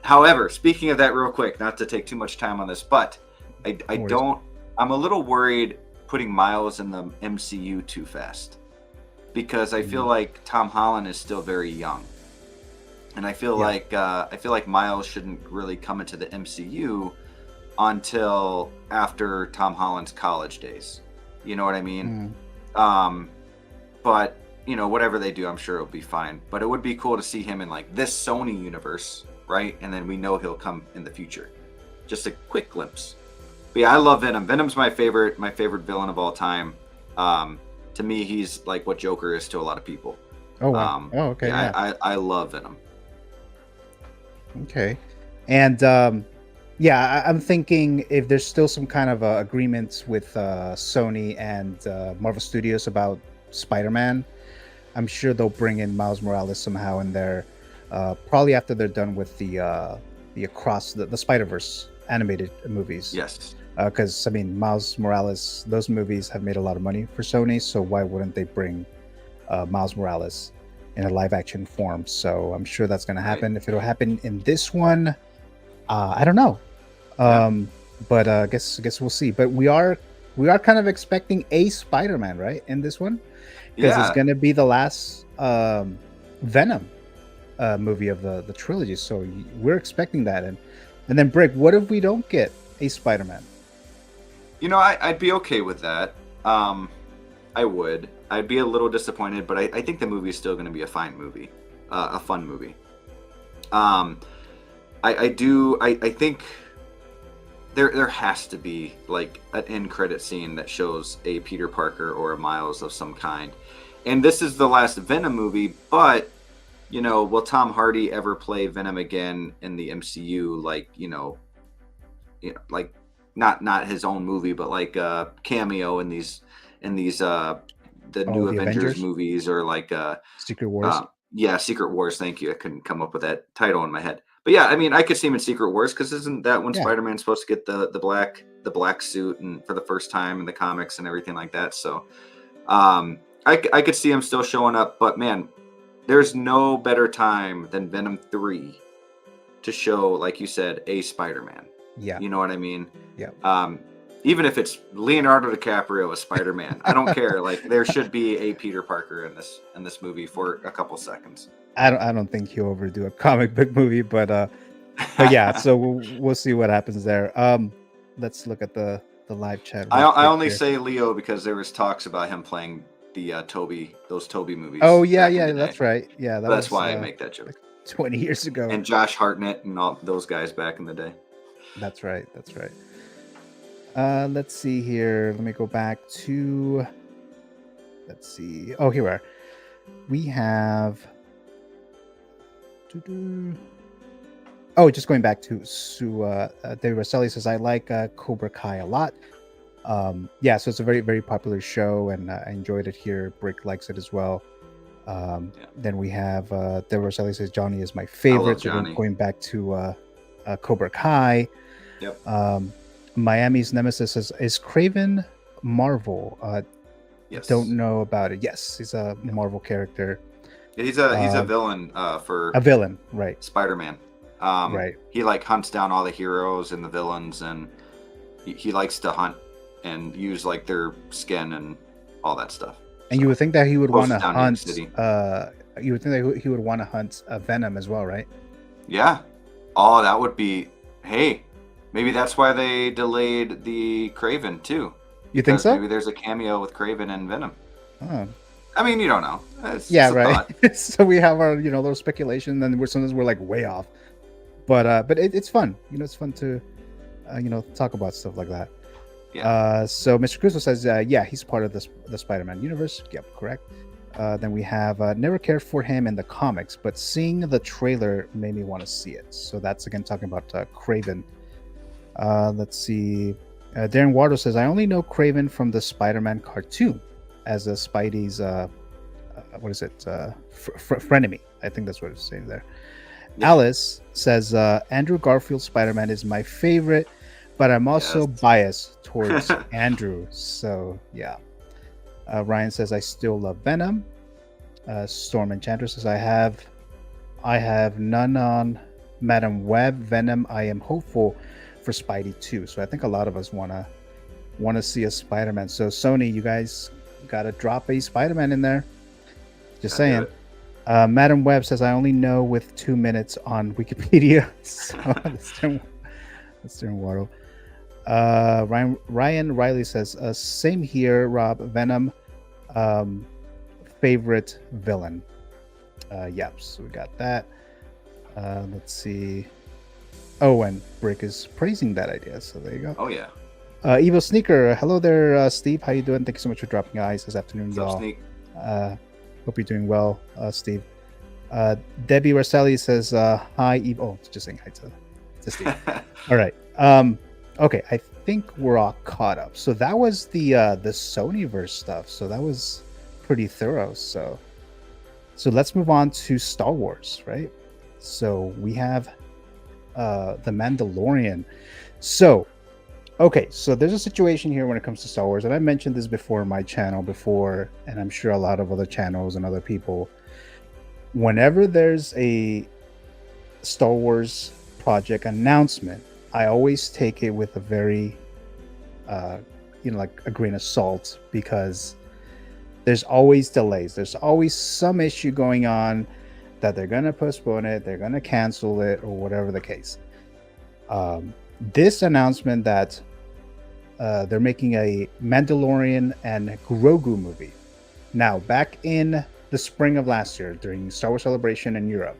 However, speaking of that real quick, not to take too much time on this, but I'm a little worried putting Miles in the MCU too fast, because I feel like Tom Holland is still very young. And I feel like Miles shouldn't really come into the MCU until after Tom Holland's college days. You know what I mean? But you know, whatever they do, I'm sure it'll be fine. But it would be cool to see him in like this Sony universe, right? And then we know he'll come in the future. Just a quick glimpse. But yeah, I love Venom. Venom's my favorite villain of all time. To me, he's like what Joker is to a lot of people. Oh wow. Okay. Yeah, I love Venom. Okay. And I'm thinking if there's still some kind of agreements with Sony and Marvel Studios about Spider-Man, I'm sure they'll bring in Miles Morales somehow in there. Probably after they're done with the Across the Spider-Verse animated movies. Yes. Because I mean, Miles Morales, those movies have made a lot of money for Sony, so why wouldn't they bring Miles Morales in a live action form? So I'm sure that's going to happen. Right. If it'll happen in this one, I don't know. But I guess we'll see. But we are kind of expecting a Spider-Man, right, in this one, because it's going to be the last Venom movie of the trilogy. So we're expecting that. And then Brick, what if we don't get a Spider-Man? You know, I'd be okay with that. I would. I'd be a little disappointed, but I think the movie is still going to be a fine movie, a fun movie. I think there has to be like an end credit scene that shows a Peter Parker or a Miles of some kind. And this is the last Venom movie, but you know, will Tom Hardy ever play Venom again in the MCU? Like, you know, like not his own movie, but like a cameo in these the new Avengers movies, or like Secret Wars. Secret Wars. Thank you. I couldn't come up with that title in my head. But yeah, I mean, I could see him in Secret Wars, because isn't that when Spider-Man's supposed to get the black suit and for the first time in the comics and everything like that? So I could see him still showing up, but man, there's no better time than Venom 3 to show, like you said, a Spider-Man. Yeah. You know what I mean? Yeah. Even if it's Leonardo DiCaprio as Spider-Man, I don't care. Like, there should be a Peter Parker in this movie for a couple seconds. I don't think he'll overdo a comic book movie, but yeah. So we'll see what happens there. Let's look at the live chat. I only say Leo because there was talks about him playing the those Toby movies. Oh yeah, that's right. Yeah, that's why I make that joke. Like 20 years ago. And Josh Hartnett and all those guys back in the day. That's right. Let's see here. Let me go back to. Let's see. Oh, here we are. We have. Oh, just going back to David Rosselli says, I like Cobra Kai a lot. Yeah, so it's a very, very popular show, and I enjoyed it here. Brick likes it as well. Then we have David Rosselli says, Johnny is my favorite. So going back to Cobra Kai. Yep. Miami's Nemesis says, is Craven Marvel? Yes. Don't know about it. Yes, he's a Marvel character. He's a villain for a villain, right? Spider-Man. Right. He like hunts down all the heroes and the villains, and he likes to hunt and use like their skin and all that stuff. And you would think that he would want to hunt. You would think that he would want to hunt Venom as well, right? Yeah. Oh, that would be. Hey, maybe that's why they delayed the Craven too. You think so? Maybe there's a cameo with Craven and Venom. Oh. I mean, you don't know. Yeah, right. So we have our, little speculation, and sometimes we're like way off. But it's fun. It's fun to, talk about stuff like that. Yeah. So Mr. Crusoe says, yeah, he's part of the Spider-Man universe. Yep, correct. Then we have never cared for him in the comics, but seeing the trailer made me want to see it. So that's again talking about Craven. Let's see. Darren Wardo says, I only know Craven from the Spider-Man cartoon as a Spidey's what is it? Frenemy. I think that's what it's saying there. Yeah. Alice says, Andrew Garfield Spider-Man is my favorite, but I'm also biased towards Andrew. So yeah. Ryan says, I still love Venom. Storm Enchanter says, I have none on Madam Web. Venom, I am hopeful for Spidey too. So I think a lot of us wanna see a Spider-Man. So Sony, you guys gotta drop a Spider-Man in there. Just saying. Madam Web says, I only know with 2 minutes on Wikipedia. So that's doing Waddle. Ryan Riley says, same here, Rob. Venom, favorite villain. Yep, so we got that. Let's see. Oh, and Brick is praising that idea, so there you go. Oh yeah. Evil Sneaker, hello there, Steve. How you doing? Thank you so much for dropping eyes this afternoon, y'all. Sneak? Hope you're doing well, Steve. Debbie Rosselli says, hi, Evil. Oh, just saying hi to Steve. All right. Okay, I think we're all caught up. So that was the Sonyverse stuff. So that was pretty thorough. So let's move on to Star Wars, right? So we have the Mandalorian. So there's a situation here when it comes to Star Wars, and I mentioned this before on my channel before, and I'm sure a lot of other channels and other people. Whenever there's a Star Wars project announcement, I always take it with a very, like a grain of salt, because there's always delays. There's always some issue going on that they're going to postpone it, they're going to cancel it, or whatever the case. This announcement that they're making a Mandalorian and Grogu movie. Now, back in the spring of last year, during Star Wars Celebration in Europe,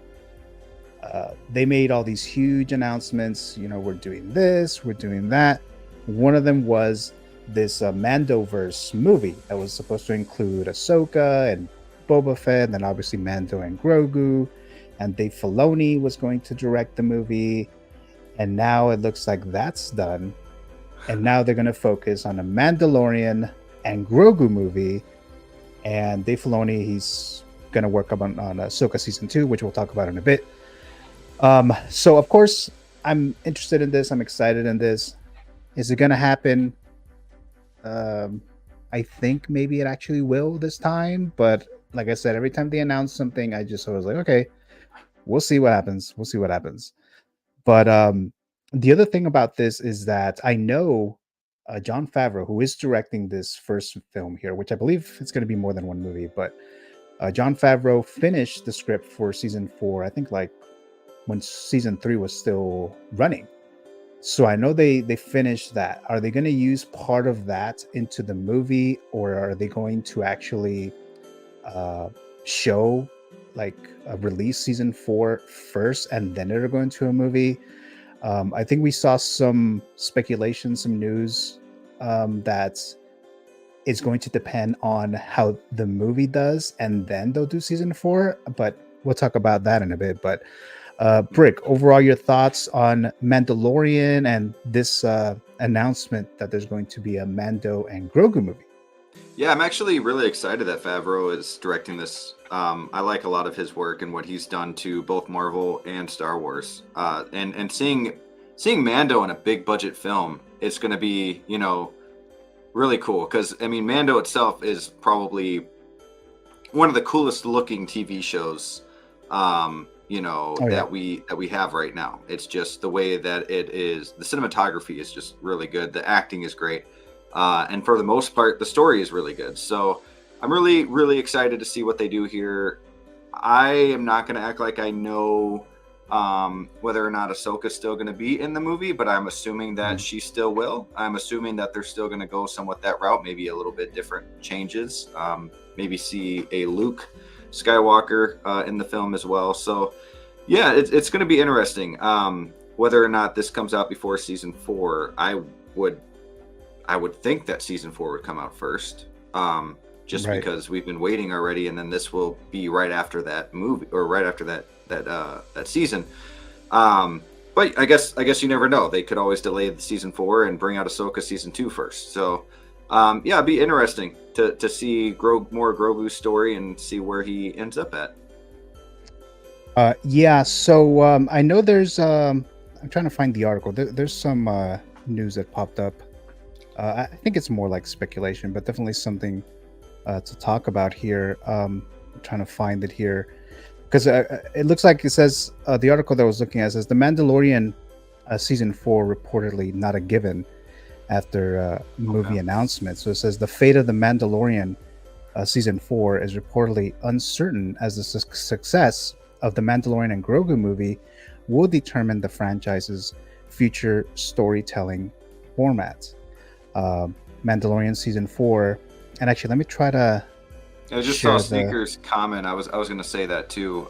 they made all these huge announcements. You know, we're doing this, we're doing that. One of them was this Mandoverse movie that was supposed to include Ahsoka and Boba Fett, and then obviously Mando and Grogu. And Dave Filoni was going to direct the movie. And now it looks like that's done. And now they're going to focus on a Mandalorian and Grogu movie. And Dave Filoni, he's going to work on Ahsoka Season 2, which we'll talk about in a bit. So, of course, I'm interested in this. I'm excited in this. Is it going to happen? I think maybe it actually will this time. But like I said, every time they announce something, I just was like, okay, we'll see what happens. We'll see what happens. But the other thing about this is that I know Jon Favreau, who is directing this first film here, which I believe it's going to be more than one movie, but Jon Favreau finished the script for season 4, I think like when season 3 was still running. So I know they finished that. Are they going to use part of that into the movie, or are they going to actually show like release season 4 first and then it'll go into a movie? I think we saw some speculation, some news that it's going to depend on how the movie does, and then they'll do season 4. But we'll talk about that in a bit. But Brick, overall, your thoughts on Mandalorian and this announcement that there's going to be a Mando and Grogu movie? Yeah, I'm actually really excited that Favreau is directing this. I like a lot of his work and what he's done to both Marvel and Star Wars. And seeing Mando in a big budget film, it's going to be, really cool. Because, I mean, Mando itself is probably one of the coolest looking TV shows, that we have right now. It's just the way that it is. The cinematography is just really good. The acting is great. And for the most part, the story is really good. So I'm really, really excited to see what they do here. I am not going to act like I know whether or not Ahsoka's still going to be in the movie, but I'm assuming that she still will. I'm assuming that they're still going to go somewhat that route, maybe a little bit different changes. Maybe see a Luke Skywalker in the film as well. So yeah, it's going to be interesting. Whether or not this comes out before season 4, I would think that season 4 would come out first, just right, because we've been waiting already, and then this will be right after that movie, or right after that season. But I guess you never know. They could always delay the season 4 and bring out Ahsoka season 2 first. So yeah, it'd be interesting to see more Grogu's story and see where he ends up at. Yeah. So I know there's. I'm trying to find the article. There's some news that popped up. I think it's more like speculation, but definitely something to talk about here. I'm trying to find it here because it looks like it says the article that I was looking at says The Mandalorian season 4 reportedly not a given after movie announcement. So it says the fate of The Mandalorian season 4 is reportedly uncertain, as the success of the Mandalorian and Grogu movie will determine the franchise's future storytelling format. Mandalorian season 4, and actually, let me try to. I just saw Sneaker's comment. I was going to say that too.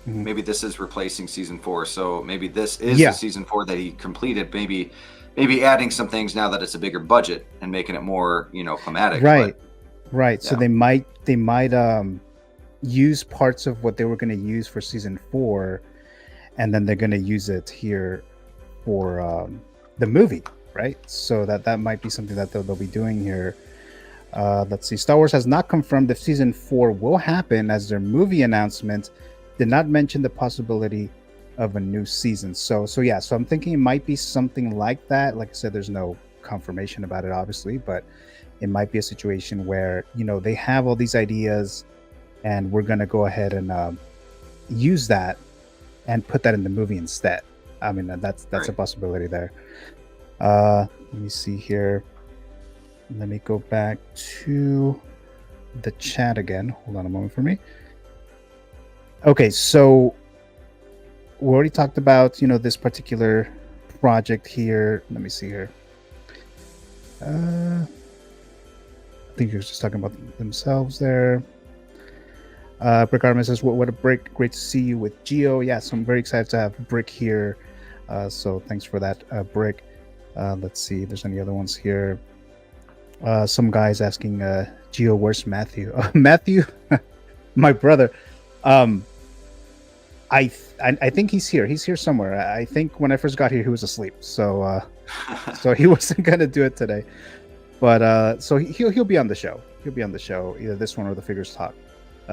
Maybe this is replacing season 4, so maybe this is the season 4 that he completed. Maybe adding some things now that it's a bigger budget and making it more, climatic. Right, right. Yeah. So they might use parts of what they were going to use for season 4, and then they're going to use it here for the movie, right? So that might be something that they'll be doing here. Let's see. Star Wars has not confirmed if season 4 will happen, as their movie announcement did not mention the possibility of a new season. So I'm thinking it might be something like that. Like I said, there's no confirmation about it, obviously, but it might be a situation where they have all these ideas, and we're gonna go ahead and use that and put that in the movie instead. I mean, that's right. A possibility there. Let me see here. Let me go back to the chat again. Hold on a moment for me. Okay, so we already talked about, this particular project here. Let me see here. I think you're just talking about themselves there. Brick Armin says, what a break. Great to see you with Gio. Yeah, so I'm very excited to have Brick here. So thanks for that, Brick. Let's see if there's any other ones here. Some guys asking Gio, where's Matthew? Matthew, my brother. I think he's here. He's here somewhere. I think when I first got here, he was asleep. So so he wasn't gonna do it today. But so he'll be on the show. He'll be on the show, either this one or the Figures Talk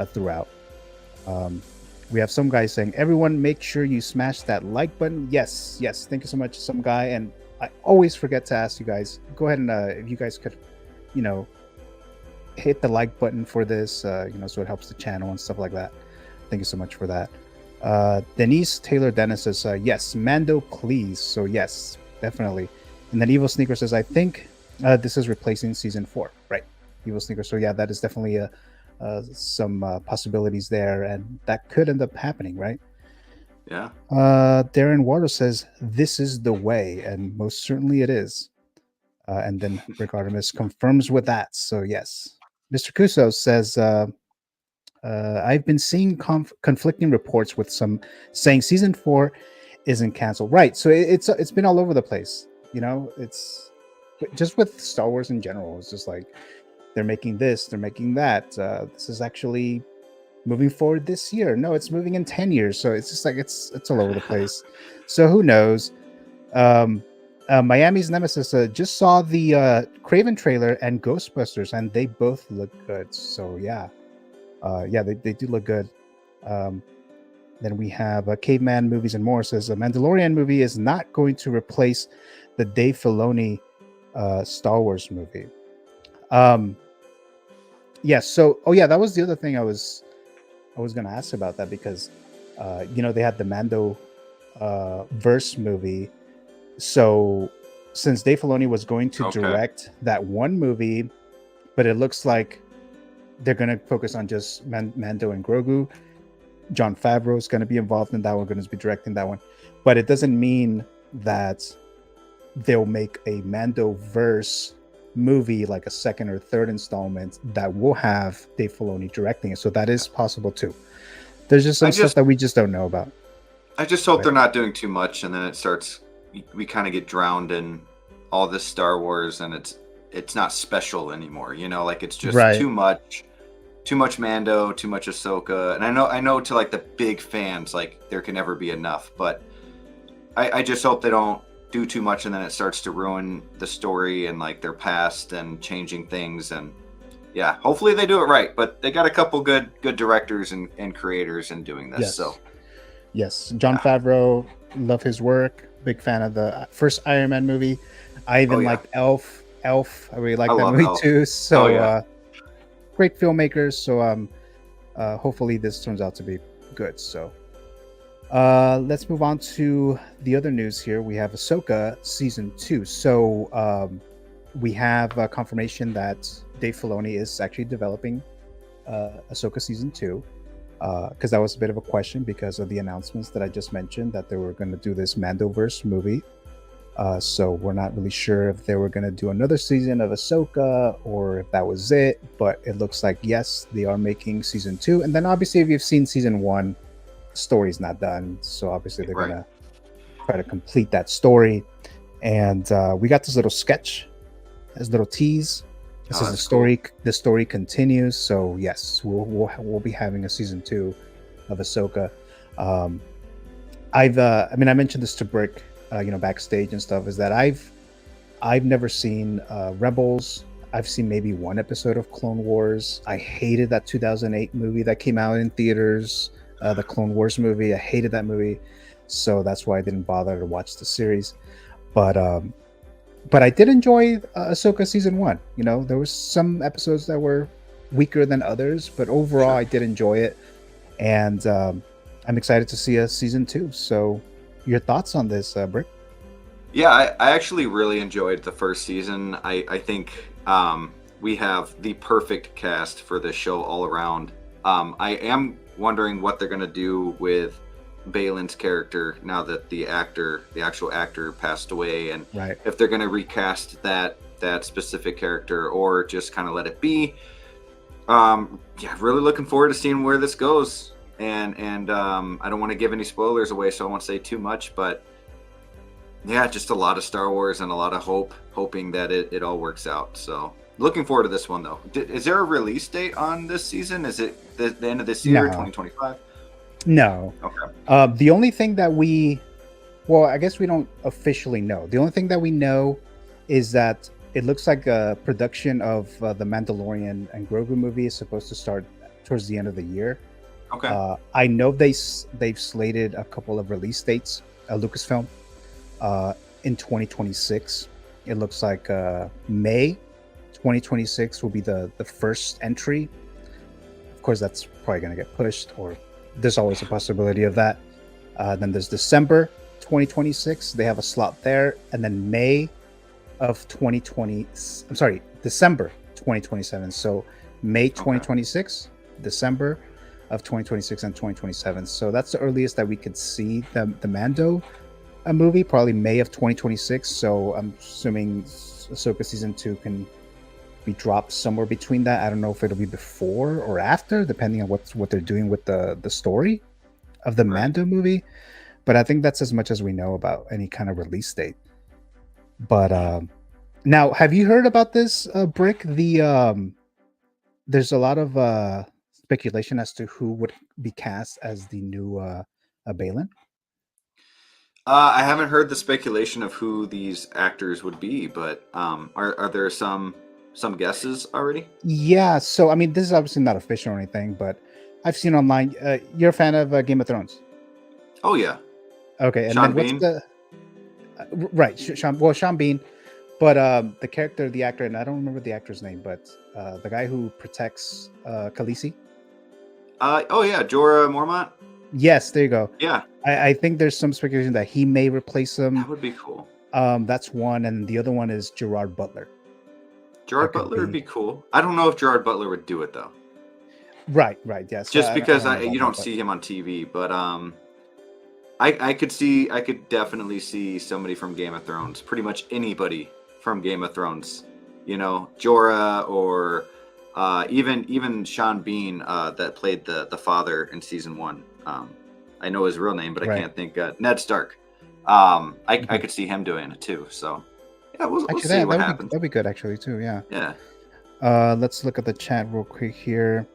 throughout. We have some guys saying, everyone, make sure you smash that like button. Yes. Thank you so much, some guy. And I always forget to ask you guys. Go ahead and if you guys could, hit the like button for this, so it helps the channel and stuff like that. Thank you so much for that. Denise Taylor Dennis says, yes, Mando, please. So yes, definitely. And then Evil Sneaker says, I think this is replacing season 4, right? Evil Sneaker. So yeah, that is definitely some possibilities there, and that could end up happening, right? Yeah. Darren Waters says, this is the way, and most certainly it is. And then Rick Artemis confirms with that. So yes. Mr. Kuso says, I've been seeing conflicting reports, with some saying season 4 isn't canceled. Right. So it's been all over the place. It's just with Star Wars in general. It's just like they're making this, they're making that. This is actually moving forward this year. No, it's moving in 10 years. So it's just like it's all over the place. So who knows? Miami's Nemesis just saw the Craven trailer and Ghostbusters, and they both look good. So yeah, they do look good. Then we have Caveman Movies and More says, the Mandalorian movie is not going to replace the Dave Filoni Star Wars movie. Yeah. So that was the other thing I was going to ask about that, because they had the Mando verse movie. So since Dave Filoni was going to direct that one movie, but it looks like they're going to focus on just Mando and Grogu, Jon Favreau is going to be involved in that one, going to be directing that one. But it doesn't mean that they'll make a Mando verse movie, like a second or third installment, that will have Dave Filoni directing it. So that is possible too. There's just some stuff that we just don't know about. I just hope they're not doing too much, and then it starts, we kind of get drowned in all this Star Wars, and it's not special anymore. Like it's just too much Mando, too much Ahsoka. And I know to like the big fans, like there can never be enough, but I just hope they don't do too much, and then it starts to ruin the story and like their past and changing things. And yeah, hopefully they do it right, but they got a couple good directors and creators in doing this. Yes. So yes, Jon Favreau, love his work. Big fan of the first Iron Man movie. I even liked Elf. I really like that movie too. So great filmmakers. So hopefully this turns out to be good. So let's move on to the other news here. We have Ahsoka season 2. So we have confirmation that Dave Filoni is actually developing Ahsoka season 2. Because that was a bit of a question because of the announcements that I just mentioned that they were going to do this Mandoverse movie. So we're not really sure if they were going to do another season of Ahsoka or if that was it. But it looks like, yes, they are making season 2. And then obviously, if you've seen season 1, the story's not done. So obviously, they're going to try to complete that story. And we got this little sketch, this little tease. This is the story. Cool. The story continues. So yes, we'll be having a season 2 of Ahsoka. I mentioned this to Brick, backstage and stuff. Is that I've never seen Rebels. I've seen maybe one episode of Clone Wars. I hated that 2008 movie that came out in theaters, the Clone Wars movie. I hated that movie, so that's why I didn't bother to watch the series. But I did enjoy Ahsoka season 1. There was some episodes that were weaker than others, but overall I did enjoy it, and I'm excited to see a season 2. So, your thoughts on this, Brick? Yeah, I actually really enjoyed the first season. I think we have the perfect cast for this show all around. I am wondering what they're going to do with Balin's character now that the actual actor passed away, and if they're going to recast that specific character or just kind of let it be. Really looking forward to seeing where this goes, and I don't want to give any spoilers away, so I won't say too much, but yeah, just a lot of Star Wars and a lot of hoping that it all works out. So looking forward to this one, though. Is there a release date on this season? Is it the end of this year, 2025? No. Okay. The only thing that I guess we don't officially know. The only thing that we know is that it looks like a production of the Mandalorian and Grogu movie is supposed to start towards the end of the year. Okay. I know they've slated a couple of release dates. Lucasfilm in 2026. It looks like May 2026 will be the first entry. Of course, that's probably going to get pushed, or there's always a possibility of that. Then there's December 2026. They have a slot there. And then December 2027. So May 2026, December of 2026 and 2027. So that's the earliest that we could see the Mando movie, probably May of 2026. So I'm assuming Ahsoka season 2 can be dropped somewhere between that. I don't know if it'll be before or after, depending on what they're doing with the story of the Mando movie. But I think that's as much as we know about any kind of release date. But now, have you heard about this, Brick? There's a lot of speculation as to who would be cast as the new Balin. I haven't heard the speculation of who these actors would be, but are there some guesses already? Yeah, so I mean, this is obviously not official or anything, but I've seen online. You're a fan of Game of Thrones? Oh yeah. Okay, and Sean then Bean? What's the Sean Bean, but the character, the actor, and I don't remember the actor's name, but the guy who protects Khaleesi. Oh yeah, Jorah Mormont. Yes, there you go. Yeah, I think there's some speculation that he may replace him. that would be cool. That's one, and the other one is Gerard Butler. Gerard Butler would be cool. I don't know if Gerard Butler would do it though. Right, yes. Just because you don't see him on TV, but I could definitely see somebody from Game of Thrones. Pretty much anybody from Game of Thrones. Jorah, or even Sean Bean that played the father in season 1. I know his real name, but I can't think. Ned Stark. I could see him doing it too. So yeah, we'll see what happens. That'd be good, actually, too. Yeah. Yeah. Let's look at the chat real quick here.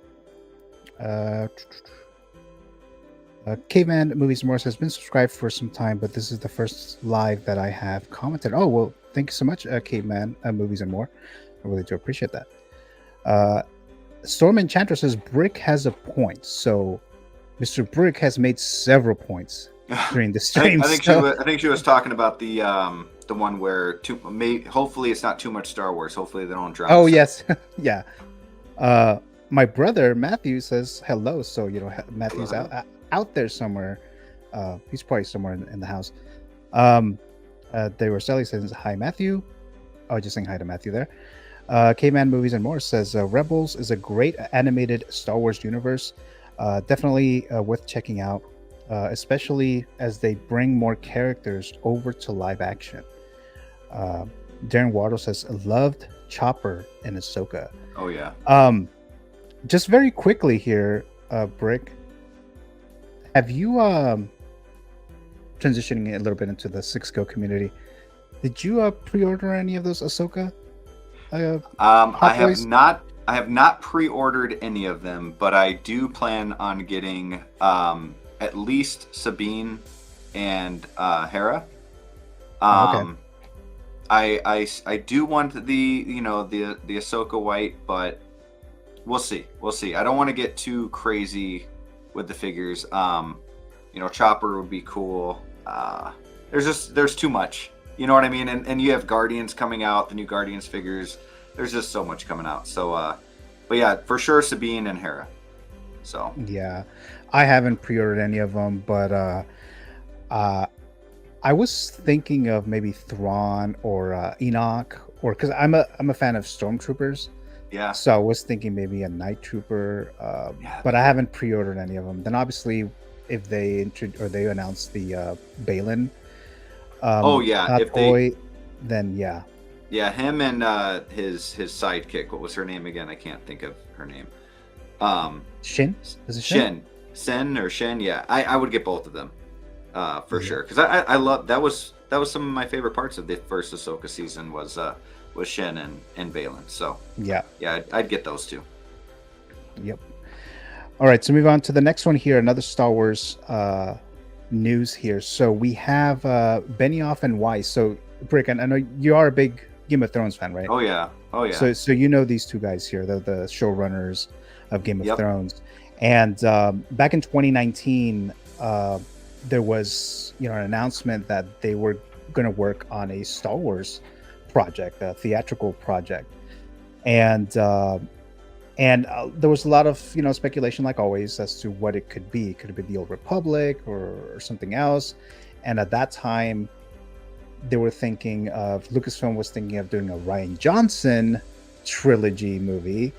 Caveman Movies and More has been subscribed for some time, but this is the first live that I have commented. Oh, well, thank you so much, Caveman Movies and More. I really do appreciate that. Storm Enchanter says Brick has a point. So Mr. Brick has made several points during the stream. I think she was talking about the one where hopefully it's not too much Star Wars. Hopefully they don't drop. Oh yes, yeah. my brother Matthew says hello. So Matthew's Hello. out there somewhere. He's probably somewhere in the house. They were Sally says hi Matthew. Oh, just saying hi to Matthew there. K-Man Movies and More says Rebels is a great animated Star Wars universe. Definitely worth checking out, especially as they bring more characters over to live action. Darren Waddle says loved Chopper and Ahsoka. Oh yeah. Just very quickly here, Brick, have you transitioning a little bit into the 6Go community? Did you pre-order any of those Ahsoka? I have not pre-ordered any of them, but I do plan on getting at least Sabine and Hera. Okay. I do want the the Ahsoka white, but we'll see. I don't want to get too crazy with the figures. Chopper would be cool. There's too much. You know what I mean? And you have Guardians coming out, the new Guardians figures. There's just so much coming out. So, but yeah, for sure Sabine and Hera. So yeah, I haven't pre-ordered any of them, but I was thinking of maybe Thrawn or Enoch, or because I'm a fan of Stormtroopers. yeah. So I was thinking maybe a Night Trooper, Yeah. but I haven't pre-ordered any of them. Then obviously, if they announce the Balin, Oh yeah, if toy, then yeah. Yeah, him and his sidekick. What was her name again? I can't think of her name. Shin? Is it Shin? Sen or Shen? Yeah, I would get both of them for sure, because I love that was some of my favorite parts of the first Ahsoka season was Shin and Balin. So Yeah. I'd get those two. Yep. All right, so move on to the next one here. Another Star Wars news here. So we have Benioff and WEISS. So Brick, and I know you are a big Game of Thrones fan, right? Oh yeah. So you know these two guys here. They're the showrunners of Game of Yep. Thrones. And back in 2019, there was an announcement that they were going to work on a Star Wars project, a theatrical project, and there was a lot of speculation, like always, as to what it could be. Could it be the Old Republic or something else? And at that time, they were thinking of Lucasfilm was thinking of doing a Rian Johnson trilogy movie,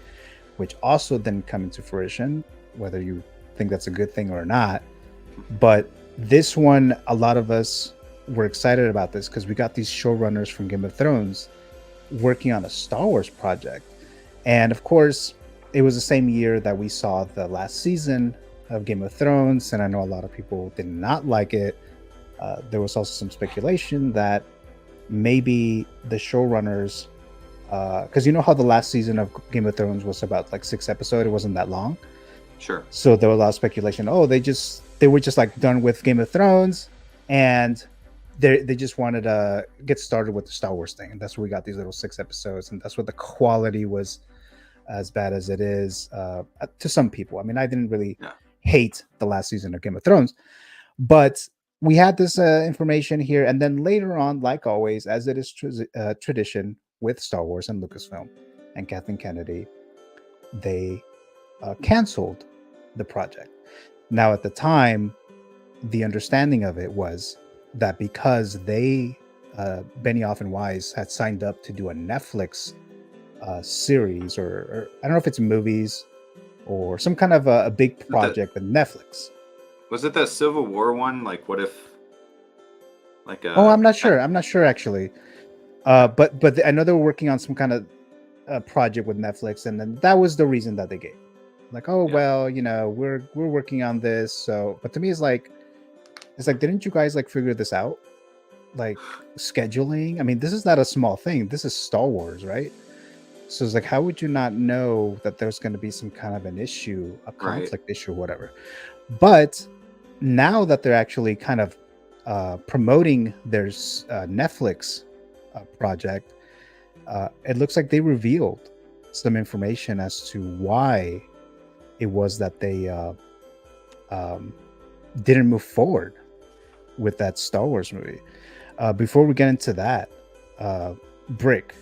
which also didn't come into fruition, whether you think that's a good thing or not. But this one, a lot of us were excited about this because we got these showrunners from Game of Thrones working on a Star Wars project. And of course, it was the same year that we saw the last season of Game of Thrones, and I know a lot of people did not like it. There was also some speculation that maybe the showrunners, because you know how the last season of Game of Thrones was about like 6 episodes, it wasn't that long. Sure. So there was a lot of speculation. Oh, they were just like done with Game of Thrones, and they just wanted to get started with the Star Wars thing, and that's where we got these little 6 episodes, and that's what the quality was as bad as it is to some people. I mean, I didn't really hate the last season of Game of Thrones, but we had this information here, and then later on, like always, as it is tradition with Star Wars and Lucasfilm and Kathleen Kennedy, they canceled the project. Now, at the time, the understanding of it was that because they, Benioff and WEISS, had signed up to do a Netflix series, or I don't know if it's movies or some kind of a big project with Netflix. Was it that Civil War one? Like, what if? Like, I'm not sure. I'm not sure actually. But I know they were working on some kind of project with Netflix, and then that was the reason that they gave. Like, well, we're working on this. So, but to me, it's like, didn't you guys like figure this out? Like scheduling. I mean, this is not a small thing. This is Star Wars, right? So it's like, how would you not know that there's going to be some kind of an issue, a conflict issue, whatever? But now that they're actually kind of promoting their Netflix project, it looks like they revealed some information as to why it was that they didn't move forward with that Star Wars movie. Before we get into that, Brick,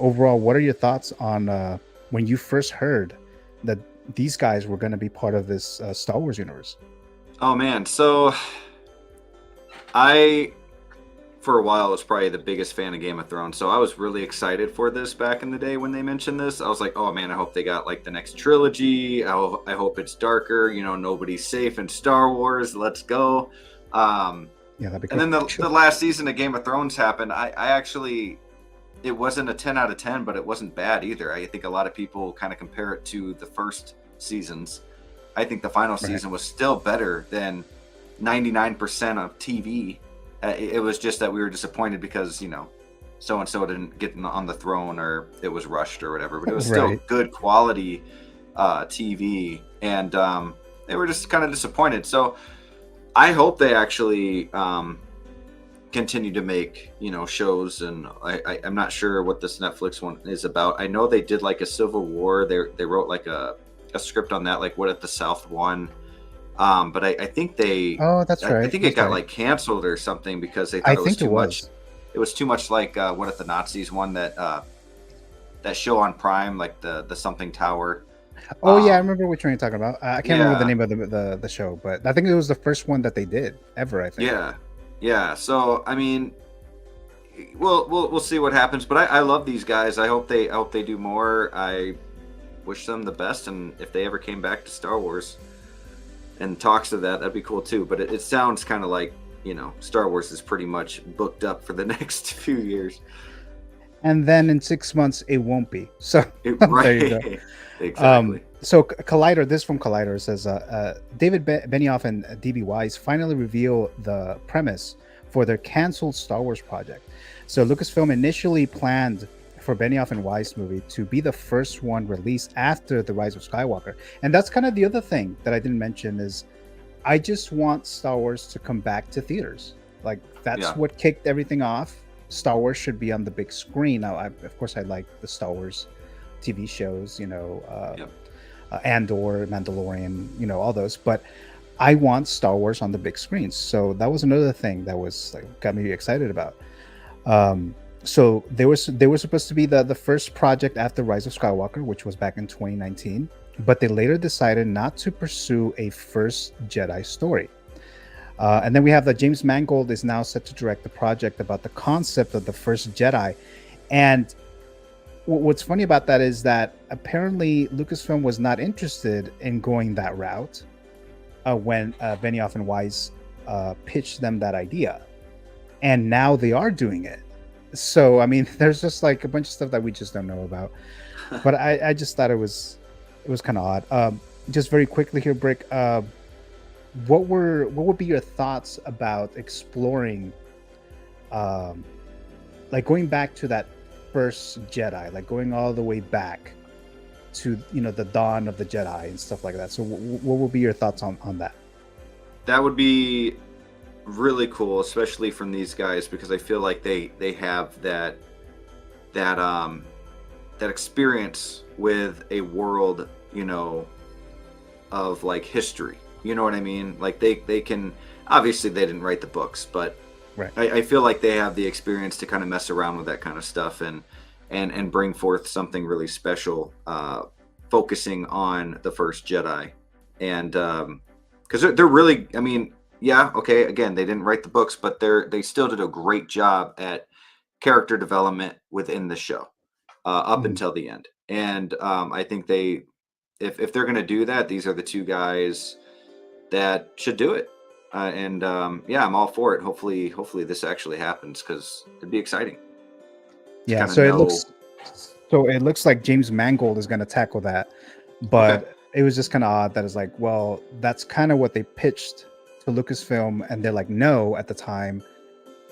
overall, what are your thoughts on when you first heard that these guys were going to be part of this Star Wars universe. Oh man, so I for a while was probably the biggest fan of Game of Thrones, so I was really excited for this back in the day when they mentioned this. I was like, oh man, I hope they got like the next trilogy. I hope it's darker. You know, nobody's safe in Star Wars. Let's go. Yeah, that'd be and cool. then the last season of Game of Thrones happened. I actually, it wasn't a 10 out of 10, but it wasn't bad either. I think a lot of people kind of compare it to the first seasons. I think the final season was still better than 99% of TV. It was just that we were disappointed because, you know, so-and-so didn't get on the throne or it was rushed or whatever, but it was still good quality TV, and they were just kind of disappointed. So I hope they actually continue to make, you know, shows, and I'm not sure what this Netflix one is about. I know they did like a Civil War. They wrote like a script on that, like What If the South Won. But I think they. Oh, that's right. I think it got like canceled or something because they thought it was too much. It was too much like What If the Nazis won, that show on Prime, like the something tower. Oh yeah, I remember which one you're talking about. I can't remember the name of the show, but I think it was the first one that they did ever. I think. Yeah. So I mean, we'll see what happens. But I love these guys. I hope they do more. I wish them the best, and if they ever came back to Star Wars and talks of that'd be cool too. But it sounds kind of like, you know, Star Wars is pretty much booked up for the next few years. And then in 6 months, it won't be. So there you go. Exactly. So Collider, this from Collider says, David Benioff and D.B. Weiss finally reveal the premise for their canceled Star Wars project. So Lucasfilm initially planned for Benioff and Weiss movie to be the first one released after The Rise of Skywalker. And that's kind of the other thing that I didn't mention is I just want Star Wars to come back to theaters. Like that's what kicked everything off. Star Wars should be on the big screen. Now, of course, I like the Star Wars TV shows, you know, Andor, Mandalorian, you know, all those. But I want Star Wars on the big screens. So that was another thing that was like got me excited about. So they were supposed to be the first project after Rise of Skywalker, which was back in 2019, but they later decided not to pursue a first Jedi story. And then we have that James Mangold is now set to direct the project about the concept of the first Jedi. And what's funny about that is that apparently Lucasfilm was not interested in going that route when Benioff and Weiss pitched them that idea. And now they are doing it. So, I mean, there's just like a bunch of stuff that we just don't know about. But I just thought it was kind of odd. Just very quickly here, Brick, what would be your thoughts about exploring like going back to that first Jedi, like going all the way back to, you know, the dawn of the Jedi and stuff like that? So what would be your thoughts on that? That would be really cool, especially from these guys, because I feel like they have that experience with a world, you know, of like history. You know what I mean? Like they can, obviously they didn't write the books, but I feel like they have the experience to kind of mess around with that kind of stuff and bring forth something really special, focusing on the first Jedi. And because they're really, I mean, yeah, okay, again, they didn't write the books, but they still did a great job at character development within the show up until the end. And I think if they're going to do that, these are the two guys that should do it. And I'm all for it. Hopefully this actually happens, because it'd be exciting. Yeah, so it looks like James Mangold is going to tackle that, but it was just kind of odd that it's like, well, that's kind of what they pitched to Lucasfilm, and they're like no at the time,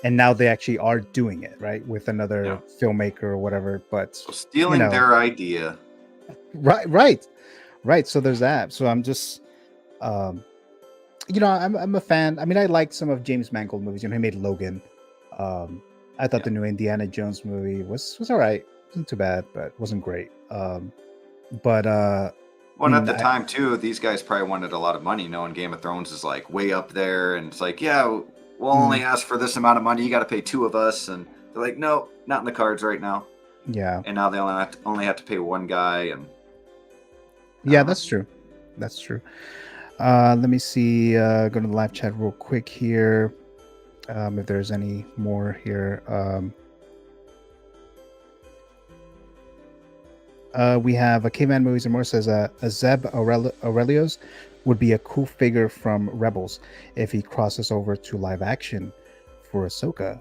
and now they actually are doing it right with another filmmaker or whatever. But so stealing their idea, right. So there's that. So I'm just, you know, I'm a fan. I mean, I liked some of James Mangold movies. You know, he made Logan. I thought the new Indiana Jones movie was all right. Wasn't too bad, but wasn't great. Well, at the time too, these guys probably wanted a lot of money, knowing Game of Thrones is like way up there, and it's like, yeah, we'll only ask for this amount of money. You got to pay 2 of us, and they're like, no, not in the cards right now. Yeah. And now they only have to pay one guy, and Yeah, that's true. That's true. Let me see. Go to the live chat real quick here. If there's any more here. We have a Caveman Movies and More says Zeb Aurelios would be a cool figure from Rebels if he crosses over to live action for Ahsoka.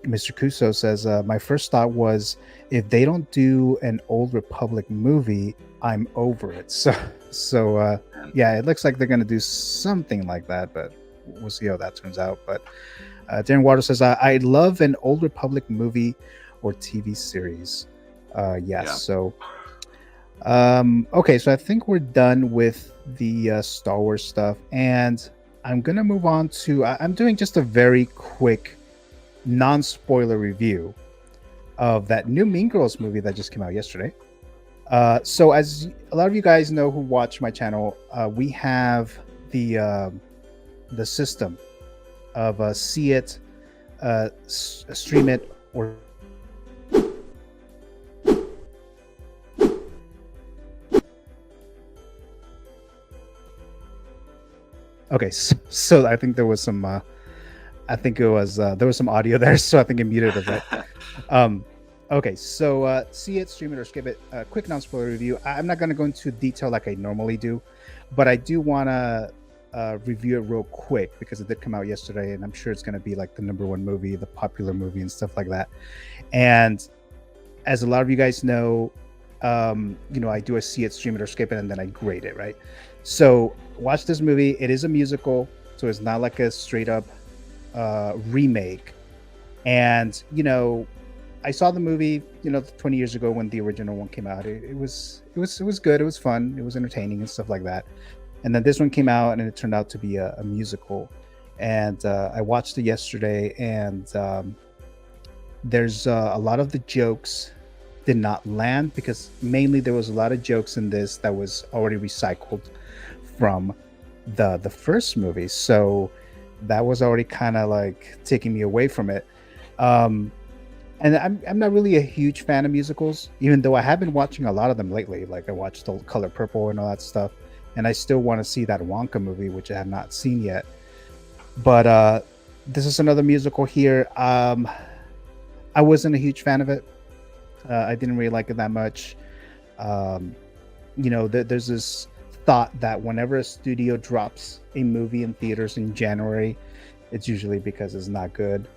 Mr. Kuso says, my first thought was, if they don't do an Old Republic movie, I'm over it. So yeah, it looks like they're going to do something like that, but we'll see how that turns out. But Darren Waters says, I love an Old Republic movie or TV series. Yes. Yeah. So, okay. So I think we're done with the Star Wars stuff, and I'm going to move on to, I'm doing just a very quick non-spoiler review of that new Mean Girls movie that just came out yesterday. So as a lot of you guys know who watch my channel, we have the system of see it, stream it, or okay. So I think there was some I think it was there was some audio there, so I think it muted us, right? Okay, so see it, stream it, or skip it. Quick non-spoiler review. I'm not going to go into detail like I normally do, but I do want to review it real quick because it did come out yesterday, and I'm sure it's going to be like the #1 movie, the popular movie, and stuff like that. And as a lot of you guys know, I do a see it, stream it, or skip it, and then I grade it, right? So watch this movie. It is a musical, so it's not like a straight up remake. And I saw the movie 20 years ago when the original one came out. It was good, it was fun, it was entertaining and stuff like that. And then this one came out and it turned out to be a musical, and I watched it yesterday, and there's a lot of the jokes did not land because mainly there was a lot of jokes in this that was already recycled from the first movie, so that was already kind of like taking me away from it. And I'm not really a huge fan of musicals, even though I have been watching a lot of them lately. Like I watched The Color Purple and all that stuff, and I still want to see that Wonka movie, which I have not seen yet. But this is another musical here. I wasn't a huge fan of it. I didn't really like it that much. There's this thought that whenever a studio drops a movie in theaters in January, it's usually because it's not good.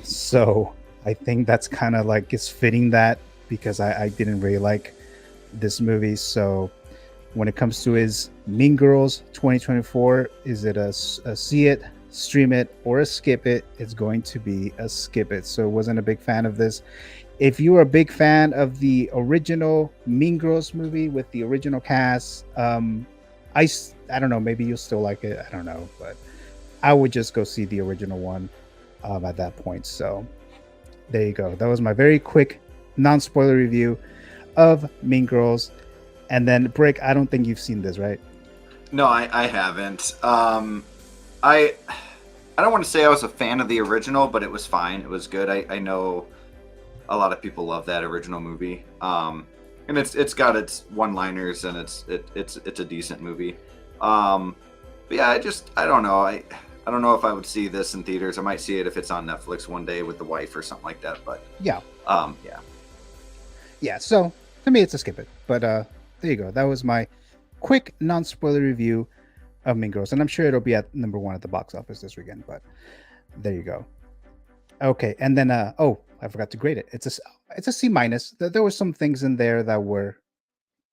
So I think that's kind of like it's fitting that, because I didn't really like this movie. So when it comes to his Mean Girls 2024, is it a see it, stream it, or a skip it? It's going to be a skip it. So wasn't a big fan of this. If you are a big fan of the original Mean Girls movie with the original cast, I don't know, maybe you'll still like it. I don't know, but I would just go see the original one at that point. So there you go. That was my very quick non-spoiler review of Mean Girls. And then Brick, I don't think you've seen this, right? No, I haven't. I don't want to say I was a fan of the original, but it was fine. It was good. I know a lot of people love that original movie, and it's got its one-liners, and it's a decent movie. But yeah, I don't know. I don't know if I would see this in theaters. I might see it if it's on Netflix one day with the wife or something like that. But yeah, yeah. So to me, it's a skip it. But there you go. That was my quick non-spoiler review of Mean Girls, and I'm sure it'll be at #1 at the box office this weekend. But there you go. Okay, and then I forgot to grade it. It's a C-. There were some things in there that were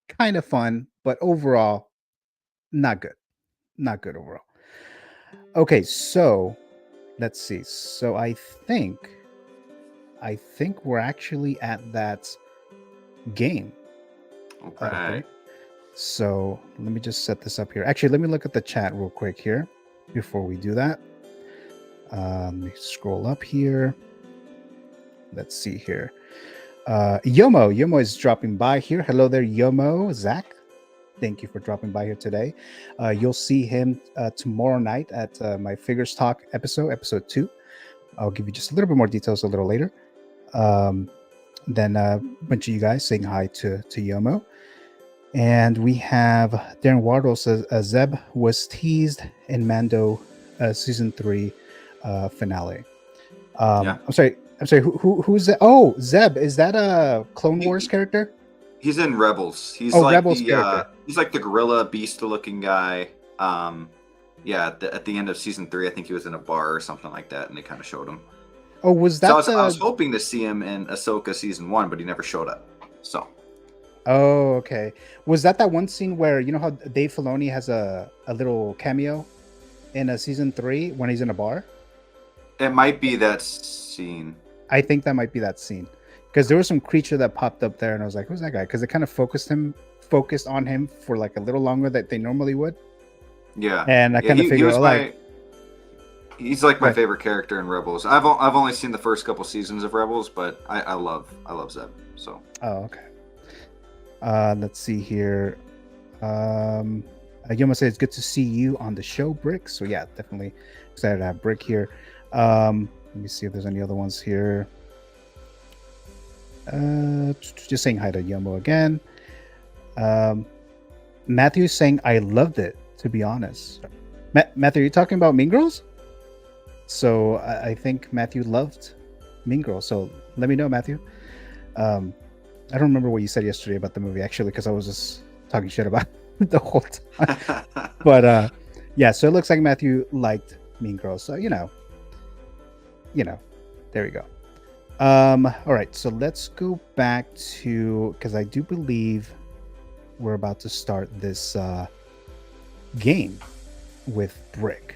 kind of fun, but overall, not good. Not good overall. Okay, so let's see. So I think we're actually at that game. Okay. So let me just set this up here. Actually, let me look at the chat real quick here before we do that. Let me scroll up here. Let's see here. Yomo is dropping by here. Hello there, Yomo. Zach, thank you for dropping by here today. You'll see him tomorrow night at my Figures Talk episode 2. I'll give you just a little bit more details a little later. Then a bunch of you guys saying hi to Yomo. And we have Darren Wardle says Zeb was teased in Mando season 3 finale. Yeah. I'm sorry. Who's that? Oh, Zeb. Is that a Clone Wars He- character? He's in Rebels. He's Oh, like Rebels character. he's like the gorilla beast looking guy. Yeah, at the end of season 3, I think he was in a bar or something like that, and they kind of showed him. Oh, was So that I was the? hoping to see him in Ahsoka season 1, but he never showed up. So Oh, okay. Was that one scene where you know how Dave Filoni has a little cameo in a season 3 when he's in a bar? it might be that scene. I think that might be that scene because there was some creature that popped up there, and I was like, "Who's that guy?" Because it kind of focused on him for like a little longer than they normally would, Yeah, and I yeah. kind of He figured, was oh, like, he's like my right. favorite character in Rebels. I've only seen the first couple seasons of Rebels, but I love Zeb. So Oh, okay. Let's see here. Yoma says it's good to see you on the show, Brick. So yeah, definitely excited to have Brick here. Let me see if there's any other ones here. Just saying hi to Yomo again. Matthew's saying I loved it. To be honest, Matthew, are you talking about Mean Girls? So I think Matthew loved Mean Girls. So let me know, Matthew. I don't remember what you said yesterday about the movie actually, because I was just talking shit about it the whole time. But yeah, so it looks like Matthew liked Mean Girls. So you know, there we go. All right, so let's go back to because I do believe we're about to start this game with Brick.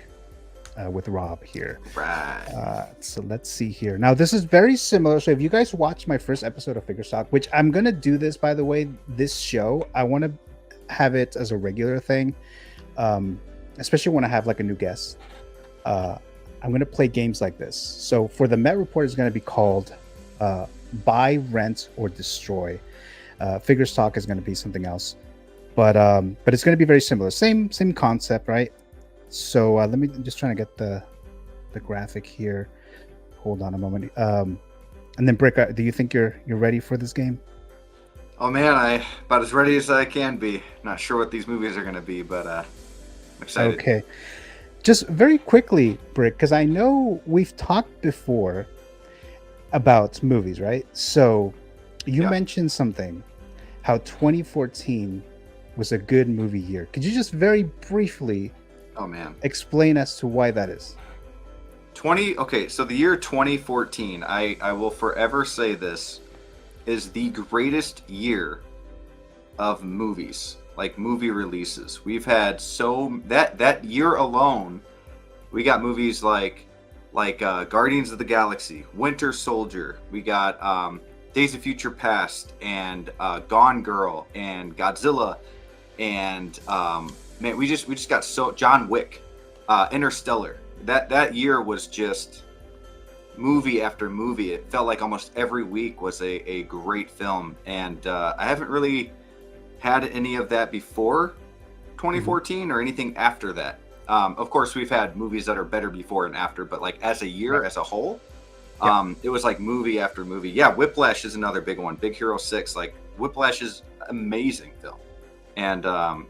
With Rob here. right. So let's see here. Now, this is very similar. So if you guys watched my first episode of Figure Stock, which I'm going to do this, by the way, this show, I want to have it as a regular thing, especially when I have like a new guest. I'm going to play games like this. So for the Met Report, is going to be called Buy, Rent, or Destroy. Figure Stock is going to be something else. But it's going to be very similar. Same concept, right? So let me just trying to get the graphic here. Hold on a moment. And then Brick, do you think you're ready for this game? Oh man, I about as ready as I can be. Not sure what these movies are going to be, but I'm excited. Okay. Just very quickly, Brick, because I know we've talked before about movies, right? So you mentioned something, how 2014 was a good movie year. Could you just very briefly explain as to why that is? Okay, so the year 2014, I will forever say this, is the greatest year of movies, like movie releases. We've had that year alone, we got movies like Guardians of the Galaxy, Winter Soldier. We got Days of Future Past and Gone Girl and Godzilla and man, we just got John Wick, Interstellar. That year was just movie after movie. It felt like almost every week was a great film, and I haven't really had any of that before 2014 or anything after that. Of course, we've had movies that are better before and after, but like as a year as a whole, it was like movie after movie. Yeah, Whiplash is another big one. Big Hero 6, like Whiplash is amazing film, and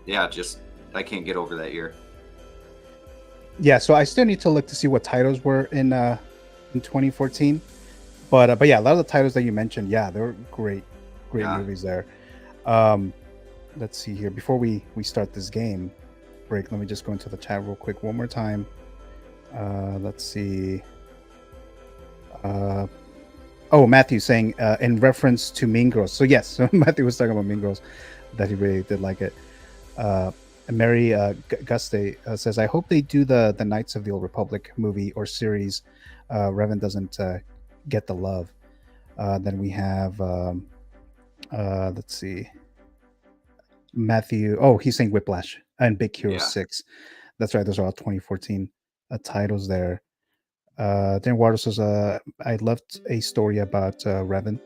yeah, just I can't get over that year. Yeah, so I still need to look to see what titles were in 2014, but yeah, a lot of the titles that you mentioned, yeah, they were great movies there. Let's see here before we start this game break. Let me just go into the chat real quick one more time. Let's see. Oh, Matthew saying in reference to Mean Girls. So yes, so Matthew was talking about Mean Girls, that he really did like it. And Mary Guste says, I hope they do the Knights of the Old Republic movie or series. Revan doesn't get the love. Then we have, let's see, Matthew. Oh, he's saying Whiplash and Big Hero 6. That's right. Those are all 2014 titles there. Dan Waters says, I loved a story about Revan.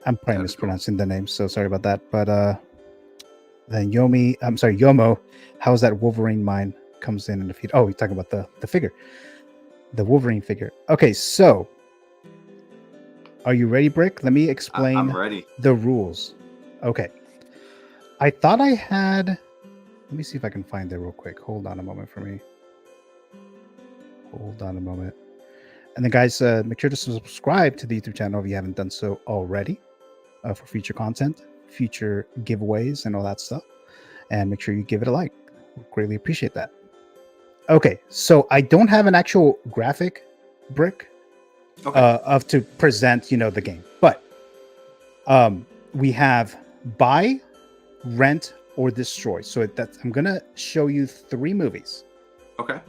I'm probably mispronouncing the name, so sorry about that. But then Yomo, how's that Wolverine mine comes in and defeat? Oh, he's talking about the figure, the Wolverine figure. Okay, so are you ready, Brick? Let me explain I'm ready. The rules. Okay. I thought I had. Let me see if I can find it real quick. Hold on a moment for me. Hold on a moment. And then, guys, make sure to subscribe to the YouTube channel if you haven't done so already, for future content, future giveaways, and all that stuff. And make sure you give it a like. We'll greatly appreciate that. Okay, so I don't have an actual graphic brick of to present, the game, but we have buy, rent, or destroy. So I'm gonna show you 3 movies. Okay.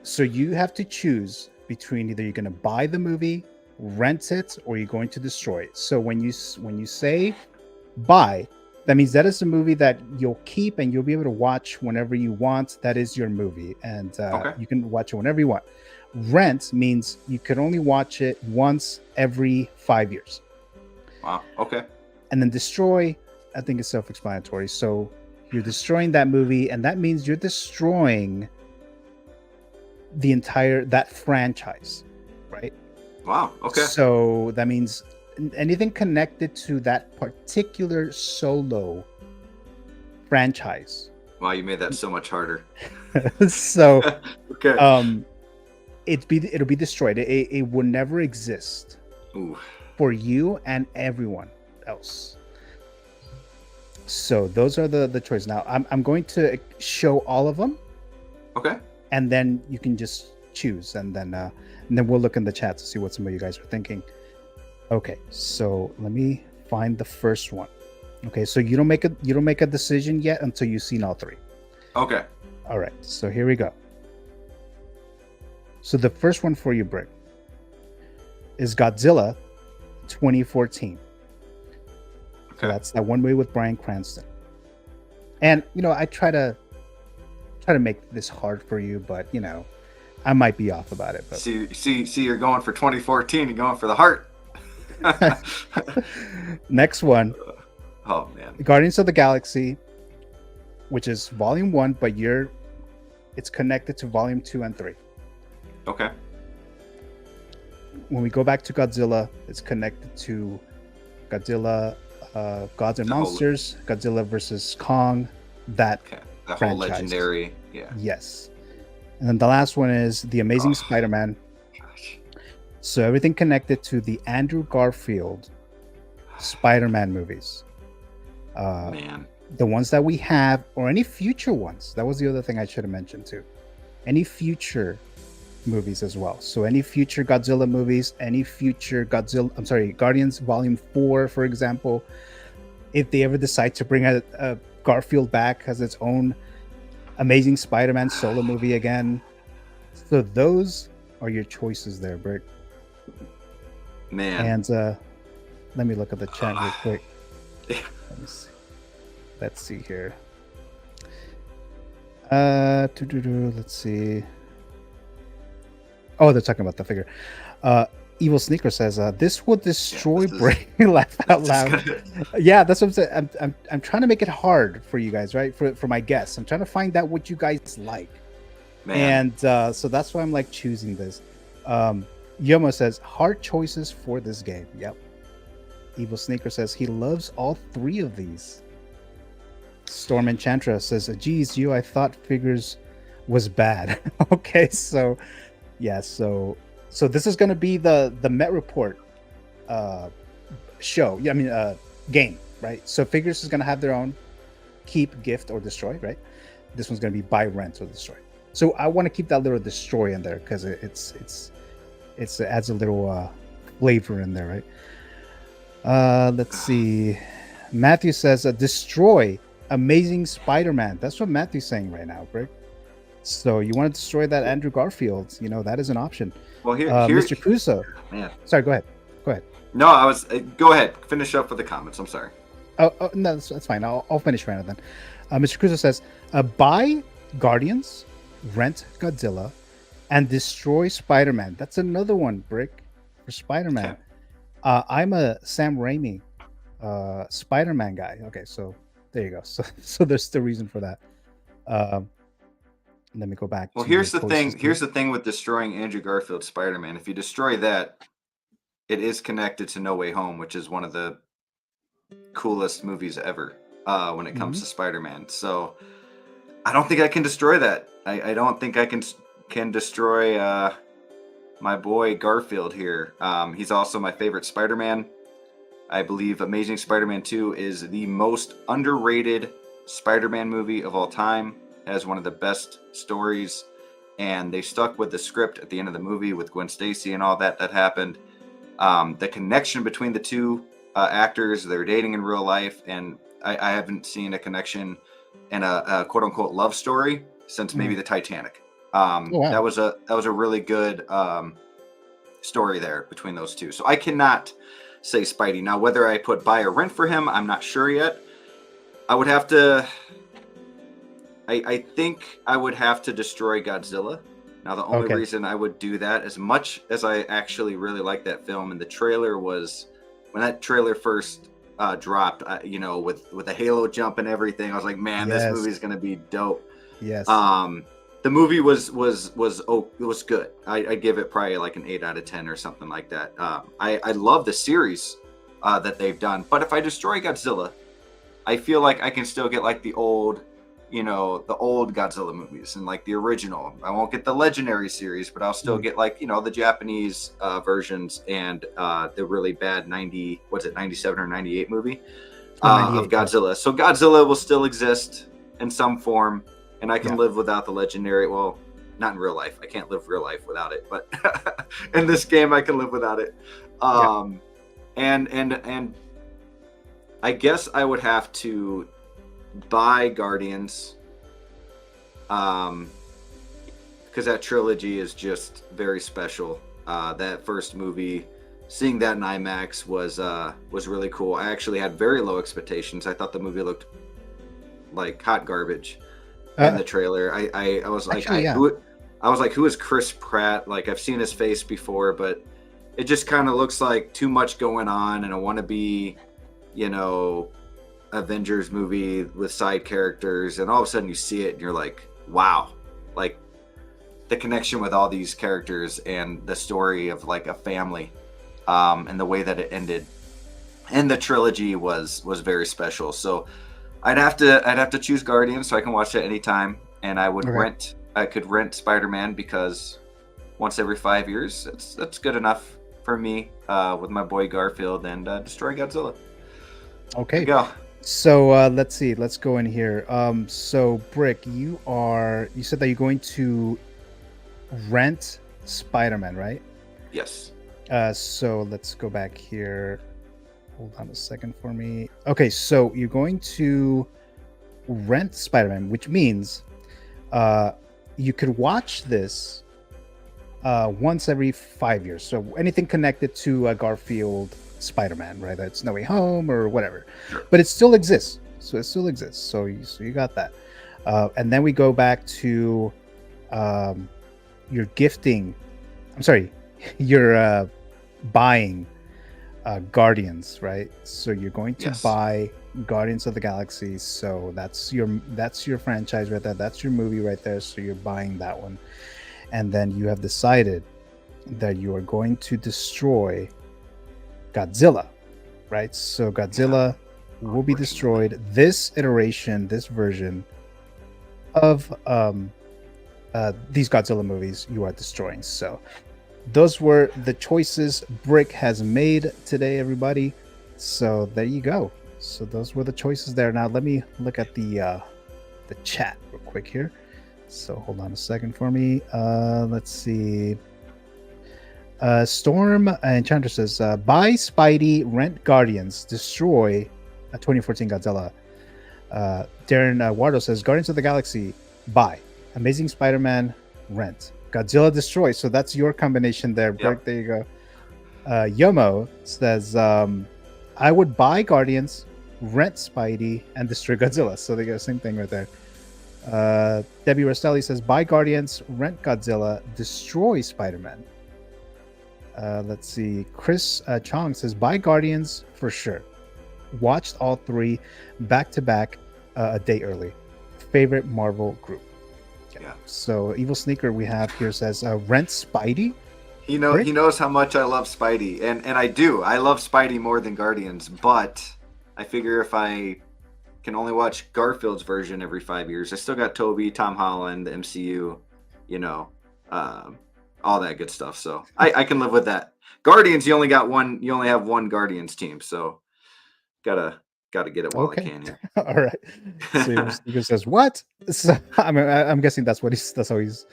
So you have to choose between either you're gonna buy the movie, rent it, or you're going to destroy it. So when you say buy, that means that is a movie that you'll keep and you'll be able to watch whenever you want. That is your movie, and you can watch it whenever you want. Rent means you could only watch it once every 5 years. Wow. Okay. And then destroy, I think it's self-explanatory. So you're destroying that movie, and that means you're destroying that franchise, right? Wow. Okay. So that means anything connected to that particular solo franchise. Wow, you made that so much harder. So okay. It'll be destroyed. It will never exist. Ooh. For you and everyone else. So those are the choices. Now I'm going to show all of them. Okay. And then you can just choose, and then we'll look in the chat to see what some of you guys are thinking. Okay, so let me find the first one. Okay, so you don't make a decision yet until you've seen all 3. Okay. All right, so here we go. So the first one for you, Brick, is Godzilla 2014. Okay. So that's that one movie with Bryan Cranston. And I try to make this hard for you, but I might be off about it. But see, you're going for 2014. You're going for the heart. Next one. Oh man. Guardians of the Galaxy, which is Volume 1, but it's connected to Volume 2 and 3. Okay. When we go back to Godzilla, it's connected to Godzilla, Gods and Monsters, Godzilla versus Kong. That the whole legendary. Yeah. Yes. And then the last one is The Amazing Spider-Man. Gosh. So everything connected to the Andrew Garfield Spider-Man movies. Man. The ones that we have, or any future ones. That was the other thing I should have mentioned too. Any future movies as well. So any future Godzilla movies, any future Guardians Volume 4, for example. If they ever decide to bring a Garfield back as its own Amazing Spider-Man solo movie again. So those are your choices there, Brick. Man. And let me look at the chat real quick. Let's see here. Let's see. Oh, they're talking about the figure. Evil Sneaker says, "This will destroy Brick." Laugh out loud. Yeah, that's what I'm saying. I'm trying to make it hard for you guys, right? For my guests, I'm trying to find out what you guys like. Man. And so that's why I'm like choosing this. Yomo says, "Hard choices for this game." Yep. Evil Sneaker says he loves all 3 of these. Storm Enchantra says, "Geez, I thought figures was bad." Okay, so yeah, so this is going to be the Met Report show. Yeah, I mean game, right? So figures is going to have their own keep, gift, or destroy, right? This one's going to be buy, rent, or destroy. So I want to keep that little destroy in there because it adds a little flavor in there, right? Let's see. Matthew says, "Destroy Amazing Spider-Man." That's what Matthew's saying right now, Brick. So you want to destroy that Andrew Garfield? That is an option. Well, here Mr. Crusoe. Man. Sorry, go ahead. No, I was. Go ahead. Finish up with the comments. I'm sorry. Oh no, that's fine. I'll finish right now then. Mr. Crusoe says, "Buy Guardians, rent Godzilla, and destroy Spider-Man." That's another one, Brick, for Spider-Man. Okay. I'm a Sam Raimi Spider-Man guy. Okay, so there you go. So there's the reason for that. Let me go back. Well, here's the thing. Here's the thing with destroying Andrew Garfield's Spider-Man. If you destroy that, it is connected to No Way Home, which is one of the coolest movies ever. when it comes to Spider-Man. So I don't think I can destroy that. I don't think I can destroy my boy Garfield here. He's also my favorite Spider-Man. I believe Amazing Spider-Man 2 is the most underrated Spider-Man movie of all time. It has one of the best stories, and they stuck with the script at the end of the movie with Gwen Stacy and all that happened. The connection between the two actors, they're dating in real life, and I haven't seen a connection in a quote-unquote love story since maybe the Titanic. Wow. That was a really good story there between those two. So I cannot say Spidey. Now, whether I put buy or rent for him, I'm not sure yet. I would have to. I think I would have to destroy Godzilla. Now, the only reason I would do that, as much as I actually really like that film, and the trailer was, when that trailer first dropped, you know, with the Halo jump and everything, I was like, man, this movie is gonna be dope. Yes. The movie was it was good. I give it probably like an 8 out of 10 or something like that. I love the series that they've done, but if I destroy Godzilla, I feel like I can still get like the old, you know, the old Godzilla movies and like the original. I won't get the Legendary series, but I'll still get like, you know, the Japanese versions and the really bad 97 or 98 movie of Godzilla. So Godzilla will still exist in some form, and I can live without the Legendary. Well, not in real life. I can't live real life without it, but in this game I can live without it. And I guess I would have to buy Guardians, because that trilogy is just very special. That first movie, seeing that in IMAX was really cool. I actually had very low expectations. I thought the movie looked like hot garbage in the trailer. I was like, I was like, who is Chris Pratt? Like, I've seen his face before, but it just kind of looks like too much going on, and I want to be, you know, Avengers movie with side characters, and all of a sudden you see it and you're like, wow, like the connection with all these characters and the story of like a family, and the way that it ended, and the trilogy was very special. So I'd have to choose Guardians so I can watch it anytime, and I would could rent Spider-Man, because once every 5 years, that's good enough for me, with my boy Garfield, and destroy Godzilla. Okay. Go. So let's see. Let's go in here. So Brick, you said that you're going to rent Spider-Man, right? Yes. So let's go back here. Hold on a second for me. Okay, so you're going to rent Spider-Man, which means you could watch this once every 5 years. So anything connected to Garfield Spider-Man, right? That's No Way Home or whatever. Sure. But it still exists. So it still exists. So you got that. And then we go back to your gifting. I'm sorry, you're buying Guardians, right? So you're going to buy Guardians of the Galaxy. So that's your franchise right there. That's your movie right there. So you're buying that one. And then you have decided that you are going to destroy Godzilla, right? So Godzilla will be destroyed. This iteration, this version of these Godzilla movies, you are destroying. So those were the choices Brick has made today, everybody. So there you go. So those were the choices there. Now let me look at the chat real quick here. So hold on a second for me. Let's see. Storm Enchanter says, buy Spidey, rent Guardians, destroy a 2014 Godzilla. Darren Wardo says, Guardians of the Galaxy, buy. Amazing Spider-Man, rent. Godzilla, destroy. So that's your combination there, Brick. Yep. There you go. Yomo says, I would buy Guardians, rent Spidey, and destroy Godzilla. So they got the same thing right there. Debbie Rostelli says, buy Guardians, rent Godzilla, destroy Spider-Man. Let's see. Chris Chong says, buy Guardians for sure. Watched all three back to back a day early. Favorite Marvel group. Okay. Yeah. So Evil Sneaker we have here says, rent Spidey. He knows how much I love Spidey, and I do. I love Spidey more than Guardians, but I figure if I can only watch Garfield's version every 5 years. I still got Toby, Tom Holland, the MCU, you know, all that good stuff. So I can live with that. Guardians, you only have one Guardians team, so gotta get it while I can here. All right. So Steve says what? So, I'm guessing that's how he's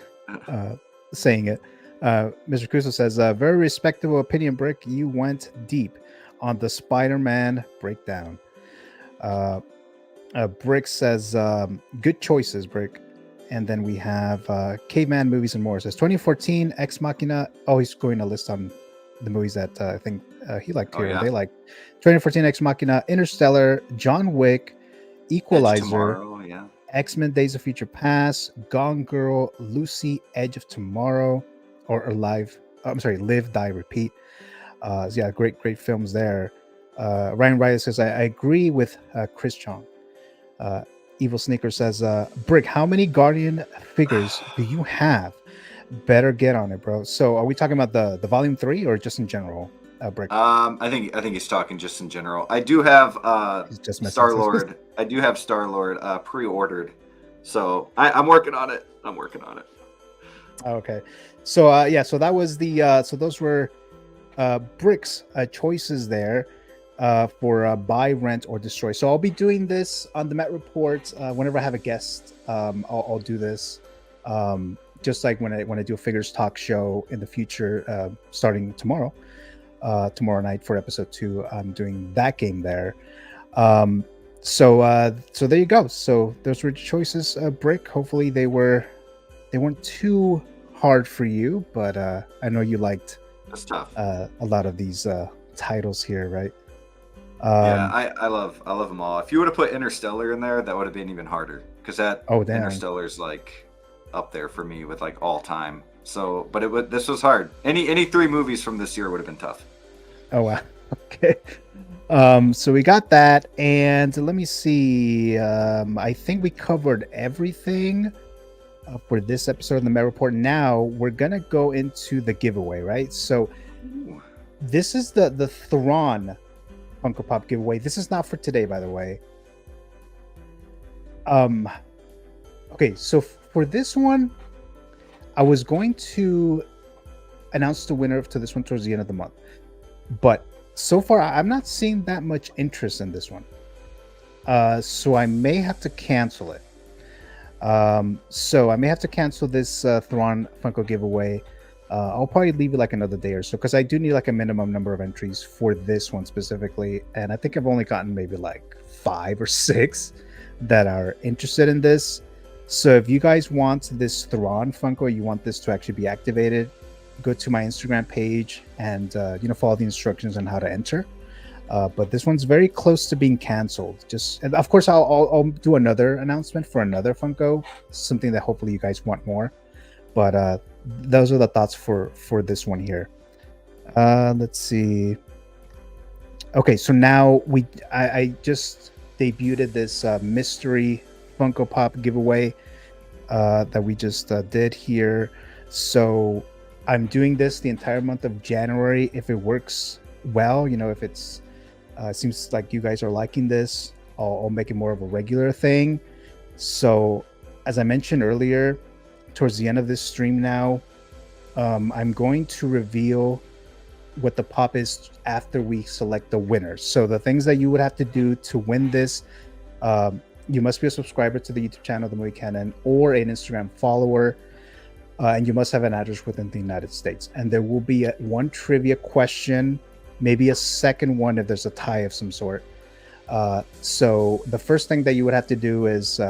saying it. Mr. Crusoe says, very respectable opinion, Brick. You went deep on the Spider-Man breakdown. Brick says, good choices, Brick. And then we have Caveman Movies and More. It says 2014 Ex Machina. Oh, he's going to list on the movies that I think he liked here. They like 2014 Ex Machina, Interstellar, John Wick, Equalizer, X-Men Days of Future Past, Gone Girl, Lucy, Edge of Tomorrow, or Live, Die, Repeat. Yeah, great films there. Ryan Riot says, I agree with Chris Chong. Evil Sneaker says, Brick, how many Guardian figures do you have? Better get on it, bro. So are we talking about the volume 3 or just in general, Brick? I think he's talking just in general. I do have Star-Lord. I do have Star-Lord pre-ordered. So I'm working on it. Okay. So yeah, so that was the so those were Brick's choices there for buy, rent, or destroy. So I'll be doing this on the Met Report whenever I have a guest. I'll do this. Just like when I do a figures talk show in the future, starting tomorrow night for episode 2, I'm doing that game there. So there you go. So those were choices, Brick. Hopefully they weren't too hard for you, but I know you liked That's tough. A lot of these titles here, right? Yeah, I love them all. If you would have put Interstellar in there, that would have been even harder, because Interstellar's like up there for me with like all time. So, but this was hard. Any 3 movies from this year would have been tough. Oh wow. Okay. So we got that, and let me see. I think we covered everything for this episode of the Met Report. Now we're gonna go into the giveaway, right? So this is the Thrawn Funko Pop giveaway. This is not for today, by the way. Okay, so for this one, I was going to announce the winner to this one towards the end of the month, but so far I'm not seeing that much interest in this one. So I may have to cancel it. So I may have to cancel this Thrawn Funko giveaway. I'll probably leave it like another day or so, because I do need like a minimum number of entries for this one specifically, and I think I've only gotten maybe like 5 or 6 that are interested in this. So if you guys want this Thrawn Funko, you want this to actually be activated, go to my Instagram page and follow the instructions on how to enter. But this one's very close to being canceled. And of course I'll do another announcement for another Funko, something that hopefully you guys want more. But those are the thoughts for this one here. Let's see. Okay, so now I just debuted this mystery Funko Pop giveaway that we just did here. So I'm doing this the entire month of January. If it works well, if it's seems like you guys are liking this, I'll make it more of a regular thing. So as I mentioned earlier, towards the end of this stream now, I'm going to reveal what the pop is after we select the winner. So the things that you would have to do to win this, you must be a subscriber to the YouTube channel, The Movie Canon, or an Instagram follower, and you must have an address within the United States. And there will be one trivia question, maybe a second one if there's a tie of some sort. So the first thing that you would have to do is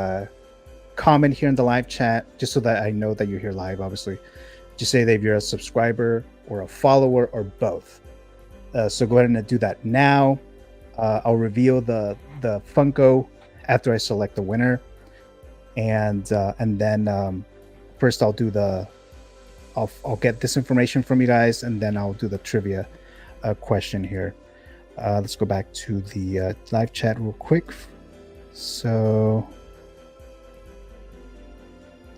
comment here in the live chat, just so that I know that you're here live, obviously. Just say that if you're a subscriber or a follower or both. So go ahead and do that now. I'll reveal the Funko after I select the winner, and then first I'll do I'll get this information from you guys, and then I'll do the trivia question here. Let's go back to the live chat real quick. So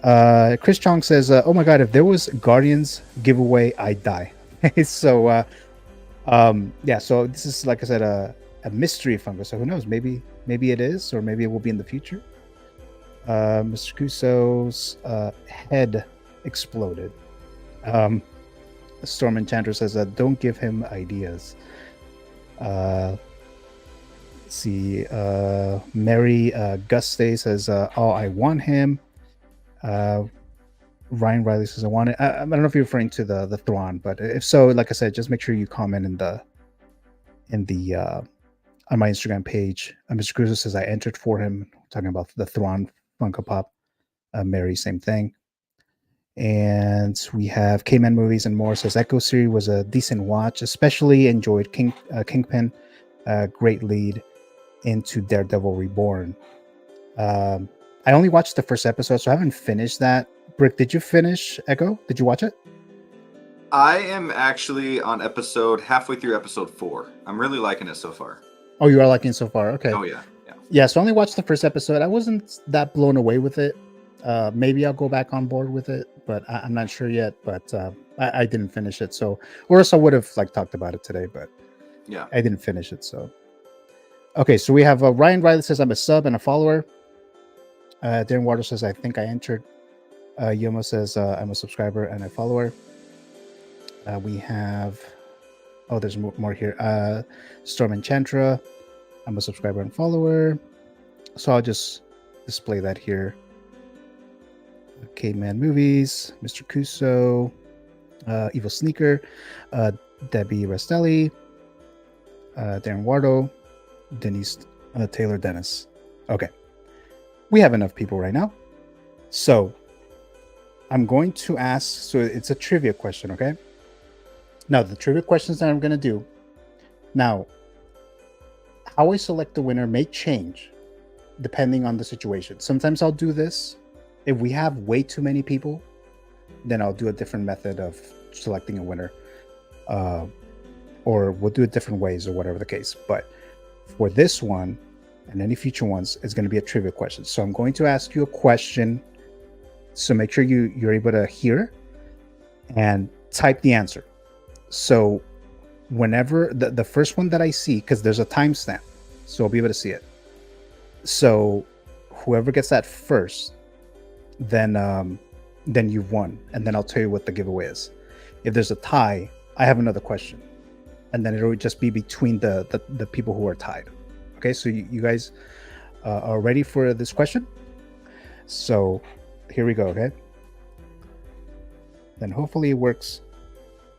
Chris Chong says, oh my god, if there was Guardians giveaway, I'd die. So yeah, so this is, like I said, a mystery Funko, so who knows, maybe Maybe it is, or maybe it will be in the future. Mr. Kuso's head exploded. Storm Enchanter says that don't give him ideas. See, Mary Guste says, "Oh, I want him." Ryan Riley says, "I want it." I don't know if you're referring to the Thrawn, but if so, like I said, just make sure you comment in the on my Instagram page. Mr. Cruiser says I entered for him, talking about the Thrawn Funko Pop. Mary, same thing. And we have K-Man Movies and More says Echo series was a decent watch, especially enjoyed Kingpin, great lead into Daredevil Reborn. I only watched the first episode, so I haven't finished that. Brick, did you finish Echo? Did you watch it? I am actually on halfway through episode 4. I'm really liking it so far. Oh, you are liking it so far? Okay. Oh, yeah. Yeah, so I only watched the first episode. I wasn't that blown away with it. Maybe I'll go back on board with it, but I'm not sure yet. But I didn't finish it, so or else I would have talked about it today. But yeah, I didn't finish it. So okay, so we have Ryan Riley says I'm a sub and a follower. Darren Waters says I think I entered. Yoma says I'm a subscriber and a follower. We have there's more here. Storm Enchantra, I'm a subscriber and follower. So I'll just display that here. K-Man Movies, Mr. Kuso, Evil Sneaker, Debbie Restelli, Darren Wardo, Denise Taylor Dennis. Okay. We have enough people right now. So I'm going to ask, so it's a trivia question, okay? Now, the trivia questions that I'm going to do, now, how I select the winner may change depending on the situation. Sometimes I'll do this. If we have way too many people, then I'll do a different method of selecting a winner. Or we'll do it different ways or whatever the case. But for this one and any future ones, it's going to be a trivia question. So I'm going to ask you a question. So make sure you're able to hear and type the answer. So whenever the first one that I see, because there's a timestamp, so I'll be able to see it. So whoever gets that first, then you've won, and then I'll tell you what the giveaway is. If there's a tie, I have another question, and then it'll just be between the people who are tied. Okay, so you guys are ready for this question? So here we go. Okay, then hopefully it works.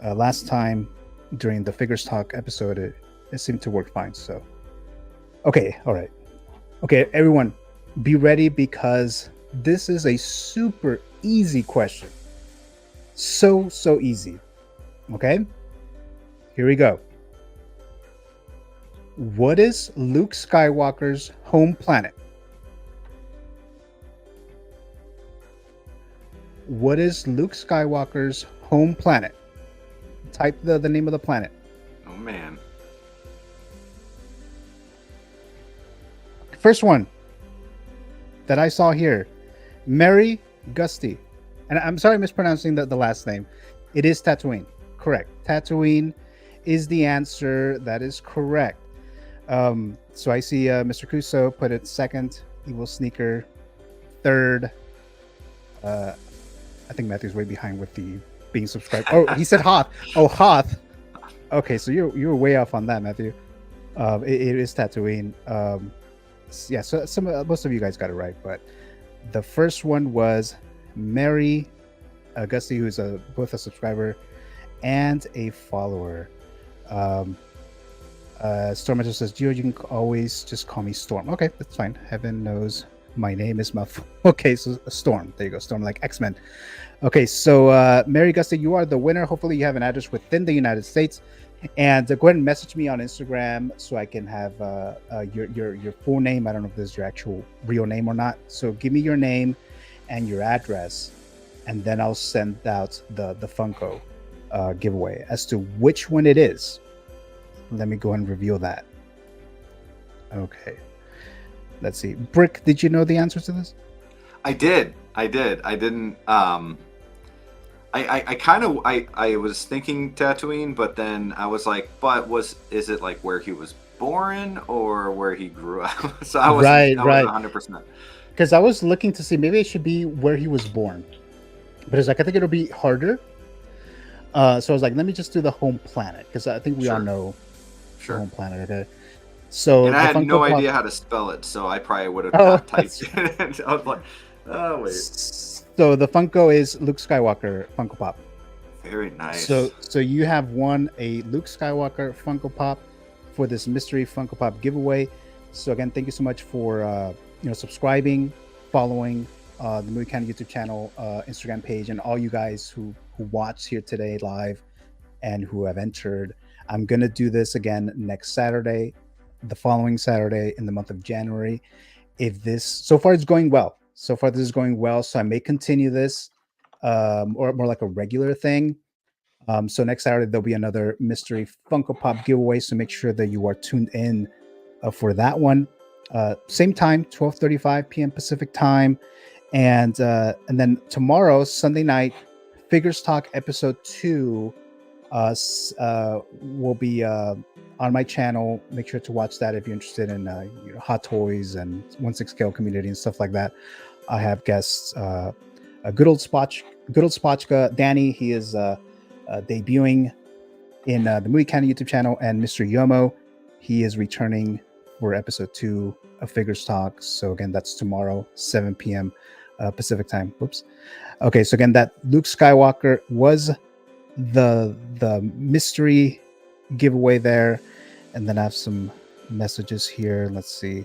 Last time during the Figures Talk episode, it seemed to work fine. So okay, all right, okay, everyone, be ready because this is a super easy question. So easy. Okay, here we go. What is Luke Skywalker's home planet? What is Luke Skywalker's home planet? Type the name of the planet. Oh, man. First one that I saw here, Mary Gusty. And I'm sorry mispronouncing the last name. It is Tatooine. Correct. Tatooine is the answer. That is correct. So I see Mr. Kuso put it second, Evil Sneaker third. I think Matthew's way behind with the being subscribed. Oh, he said Hoth. Oh, Hoth. Okay, so you were way off on that, Matthew. It is Tatooine. Yeah, so most of you guys got it right, but the first one was Mary Augusti, who's both a subscriber and a follower. Stormager says, Gio, you can always just call me Storm. Okay, that's fine. Heaven knows my name is Muff. Okay, so Storm. There you go. Storm, like X-Men. Okay, so Mary Augusta, you are the winner. Hopefully you have an address within the United States. And go ahead and message me on Instagram so I can have your full name. I don't know if this is your actual real name or not. So give me your name and your address, and then I'll send out the Funko giveaway. As to which one it is, let me go ahead and reveal that. Okay. Let's see. Brick, did you know the answer to this? I did. I didn't. I was thinking Tatooine, but then I was like, is it like where he was born or where he grew up. So I wasn't 100%. Because I was looking to see maybe it should be where he was born, but it's like I think it'll be harder. So I was like, let me just do the home planet because I think we all know the home planet. Okay. So and I had no idea how to spell it, so I probably would have not typed it. I was like, oh wait. So the Funko is Luke Skywalker Funko Pop. Very nice. So you have won a Luke Skywalker Funko Pop for this mystery Funko Pop giveaway. So again, thank you so much for subscribing, following the Movie Canon YouTube channel, Instagram page, and all you guys who watched here today live and who have entered. I'm gonna do this again next Saturday, the following Saturday in the month of January. If this so far it's going well. So far this is going well. So I may continue this or more like a regular thing. So next Saturday there'll be another mystery Funko Pop giveaway. So make sure that you are tuned in for that one. Same time, 12:35 p.m. Pacific time, and then tomorrow, Sunday night, Figures Talk episode 2 will be on my channel. Make sure to watch that if you're interested in hot toys and 1/6 scale community and stuff like that. I have guests, a good old Spotchka, Danny. He is debuting in the Movie Canon YouTube channel, and Mr. Yomo, he is returning for episode 2 of Figures Talk. So again, that's tomorrow, 7 p.m. Pacific time. Whoops. Okay, so again, that Luke Skywalker was the mystery giveaway there, and then I have some messages here. Let's see.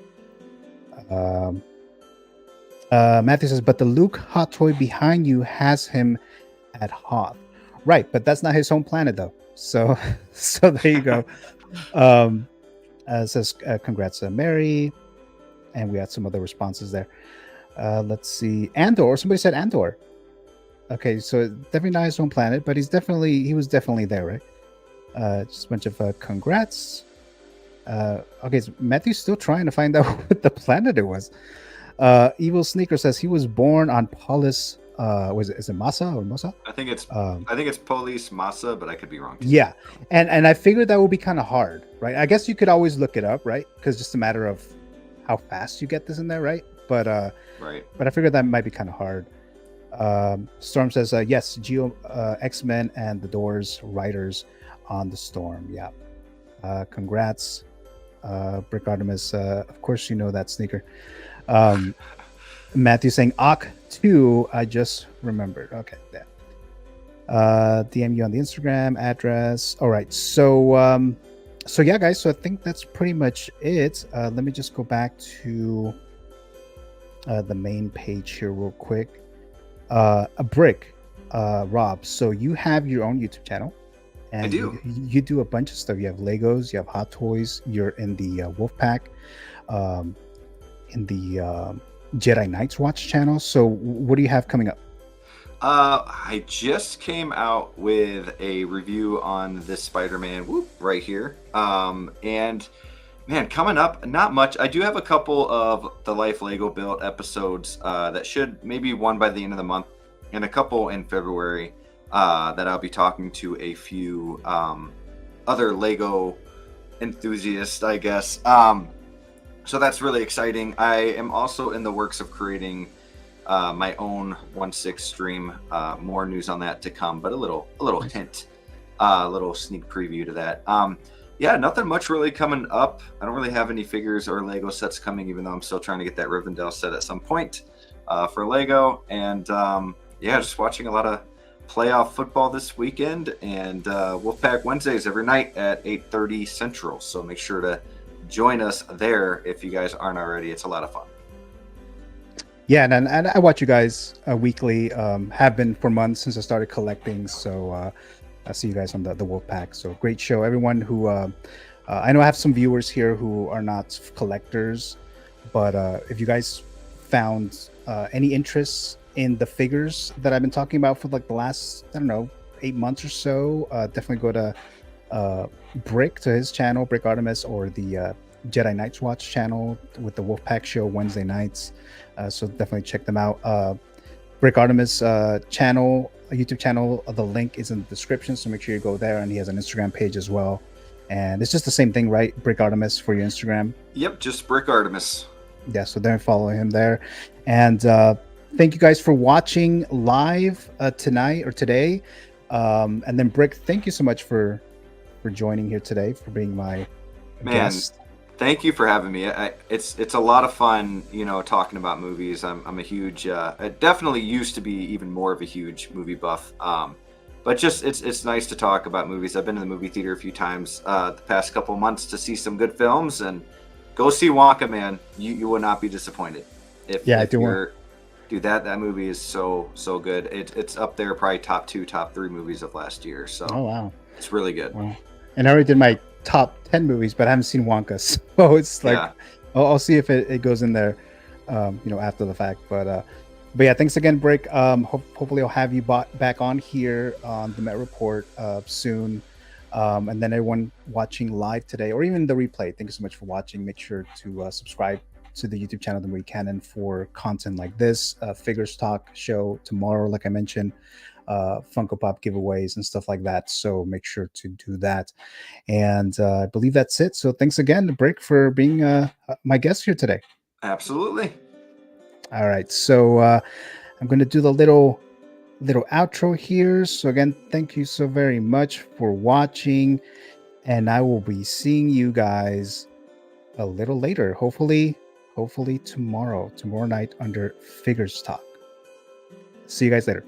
Matthew says, but the Luke hot toy behind you has him at Hoth. Right, but that's not his home planet though. So there you go. Says congrats Mary, and we had some other responses there. Let's see, Andor. Somebody said Andor. Okay, so definitely not his home planet, but he was definitely there, right? Just a bunch of congrats. Okay, so Matthew's still trying to find out what the planet it was. Evil Sneaker says he was born on Polis. Is it Massa or Mosa? I think it's Polis Massa, but I could be wrong too. Yeah, and I figured that would be kind of hard, right? I guess you could always look it up, right? Because just a matter of how fast you get this in there, right? But right. But I figured that might be kind of hard. Storm says yes, Gio, X-Men and the Doors writers on the Storm. Yeah, congrats, Brick Artemis. Of course, you know that Sneaker. Matthew saying Ak 2. I just remembered. Okay, there. DM you on the Instagram address. All right, so yeah, guys. So I think that's pretty much it. Let me just go back to the main page here real quick. A Brick, Rob. So you have your own YouTube channel, and I do. You do a bunch of stuff. You have Legos. You have Hot Toys. You're in the Wolfpack, in the Jedi Knights Watch channel. So what do you have coming up? I just came out with a review on this Spider-Man right here. And man, coming up, not much. I do have a couple of the Life Lego Built episodes that should maybe one by the end of the month, and a couple in February that I'll be talking to a few other Lego enthusiasts, I guess. So that's really exciting. I am also in the works of creating my own 1/6 stream. More news on that to come, but a little hint, a little sneak preview to that. Yeah, nothing much really coming up. I don't really have any figures or Lego sets coming, even though I'm still trying to get that Rivendell set at some point for Lego. And yeah, just watching a lot of playoff football this weekend, and Wolfpack Wednesdays every night at 8:30 Central. So make sure to join us there if you guys aren't already. It's a lot of fun. Yeah, and I watch you guys weekly. Have been for months since I started collecting. So I see you guys on the Wolfpack. So great show. Everyone who I know I have some viewers here who are not collectors, but if you guys found any interest in the figures that I've been talking about for like the last, I don't know, 8 months or so, definitely go to Brick, to his channel, Brick Artemis, or the Jedi Knights Watch channel with the Wolfpack show Wednesday nights. So definitely check them out. Brick Artemis channel, YouTube channel, the link is in the description, so make sure you go there. And he has an Instagram page as well. And it's just the same thing, right? Brick Artemis for your Instagram. Yep, just Brick Artemis. Yeah, so then follow him there. And thank you guys for watching live tonight or today. And then Brick, thank you so much for joining here today, for being my guest. Thank you for having me. It's a lot of fun, you know, talking about movies. I'm a huge, I definitely used to be even more of a huge movie buff. But just it's nice to talk about movies. I've been to the movie theater a few times the past couple of months to see some good films, and go see Wonka, man. You will not be disappointed. If dude, that movie is so good. It's up there, probably top 2, top 3 movies of last year. So oh wow, it's really good. Wow. And I already did my top 10 movies, but I haven't seen Wonka, so it's like I'll see if it goes in there, you know, after the fact. But yeah, thanks again, Brick. Hopefully I'll have you back on here on the Met Report soon. And then everyone watching live today, or even the replay, thank you so much for watching. Make sure to subscribe to the YouTube channel, The Movie Canon, for content like this. Figures Talk show tomorrow, like I mentioned, Funko Pop giveaways and stuff like that. So make sure to do that. And I believe that's it. So thanks again, Brick, for being my guest here today. Absolutely. All right. So I'm going to do the little outro here. So again, thank you so very much for watching, and I will be seeing you guys a little later, hopefully tomorrow night under Figures Talk. See you guys later.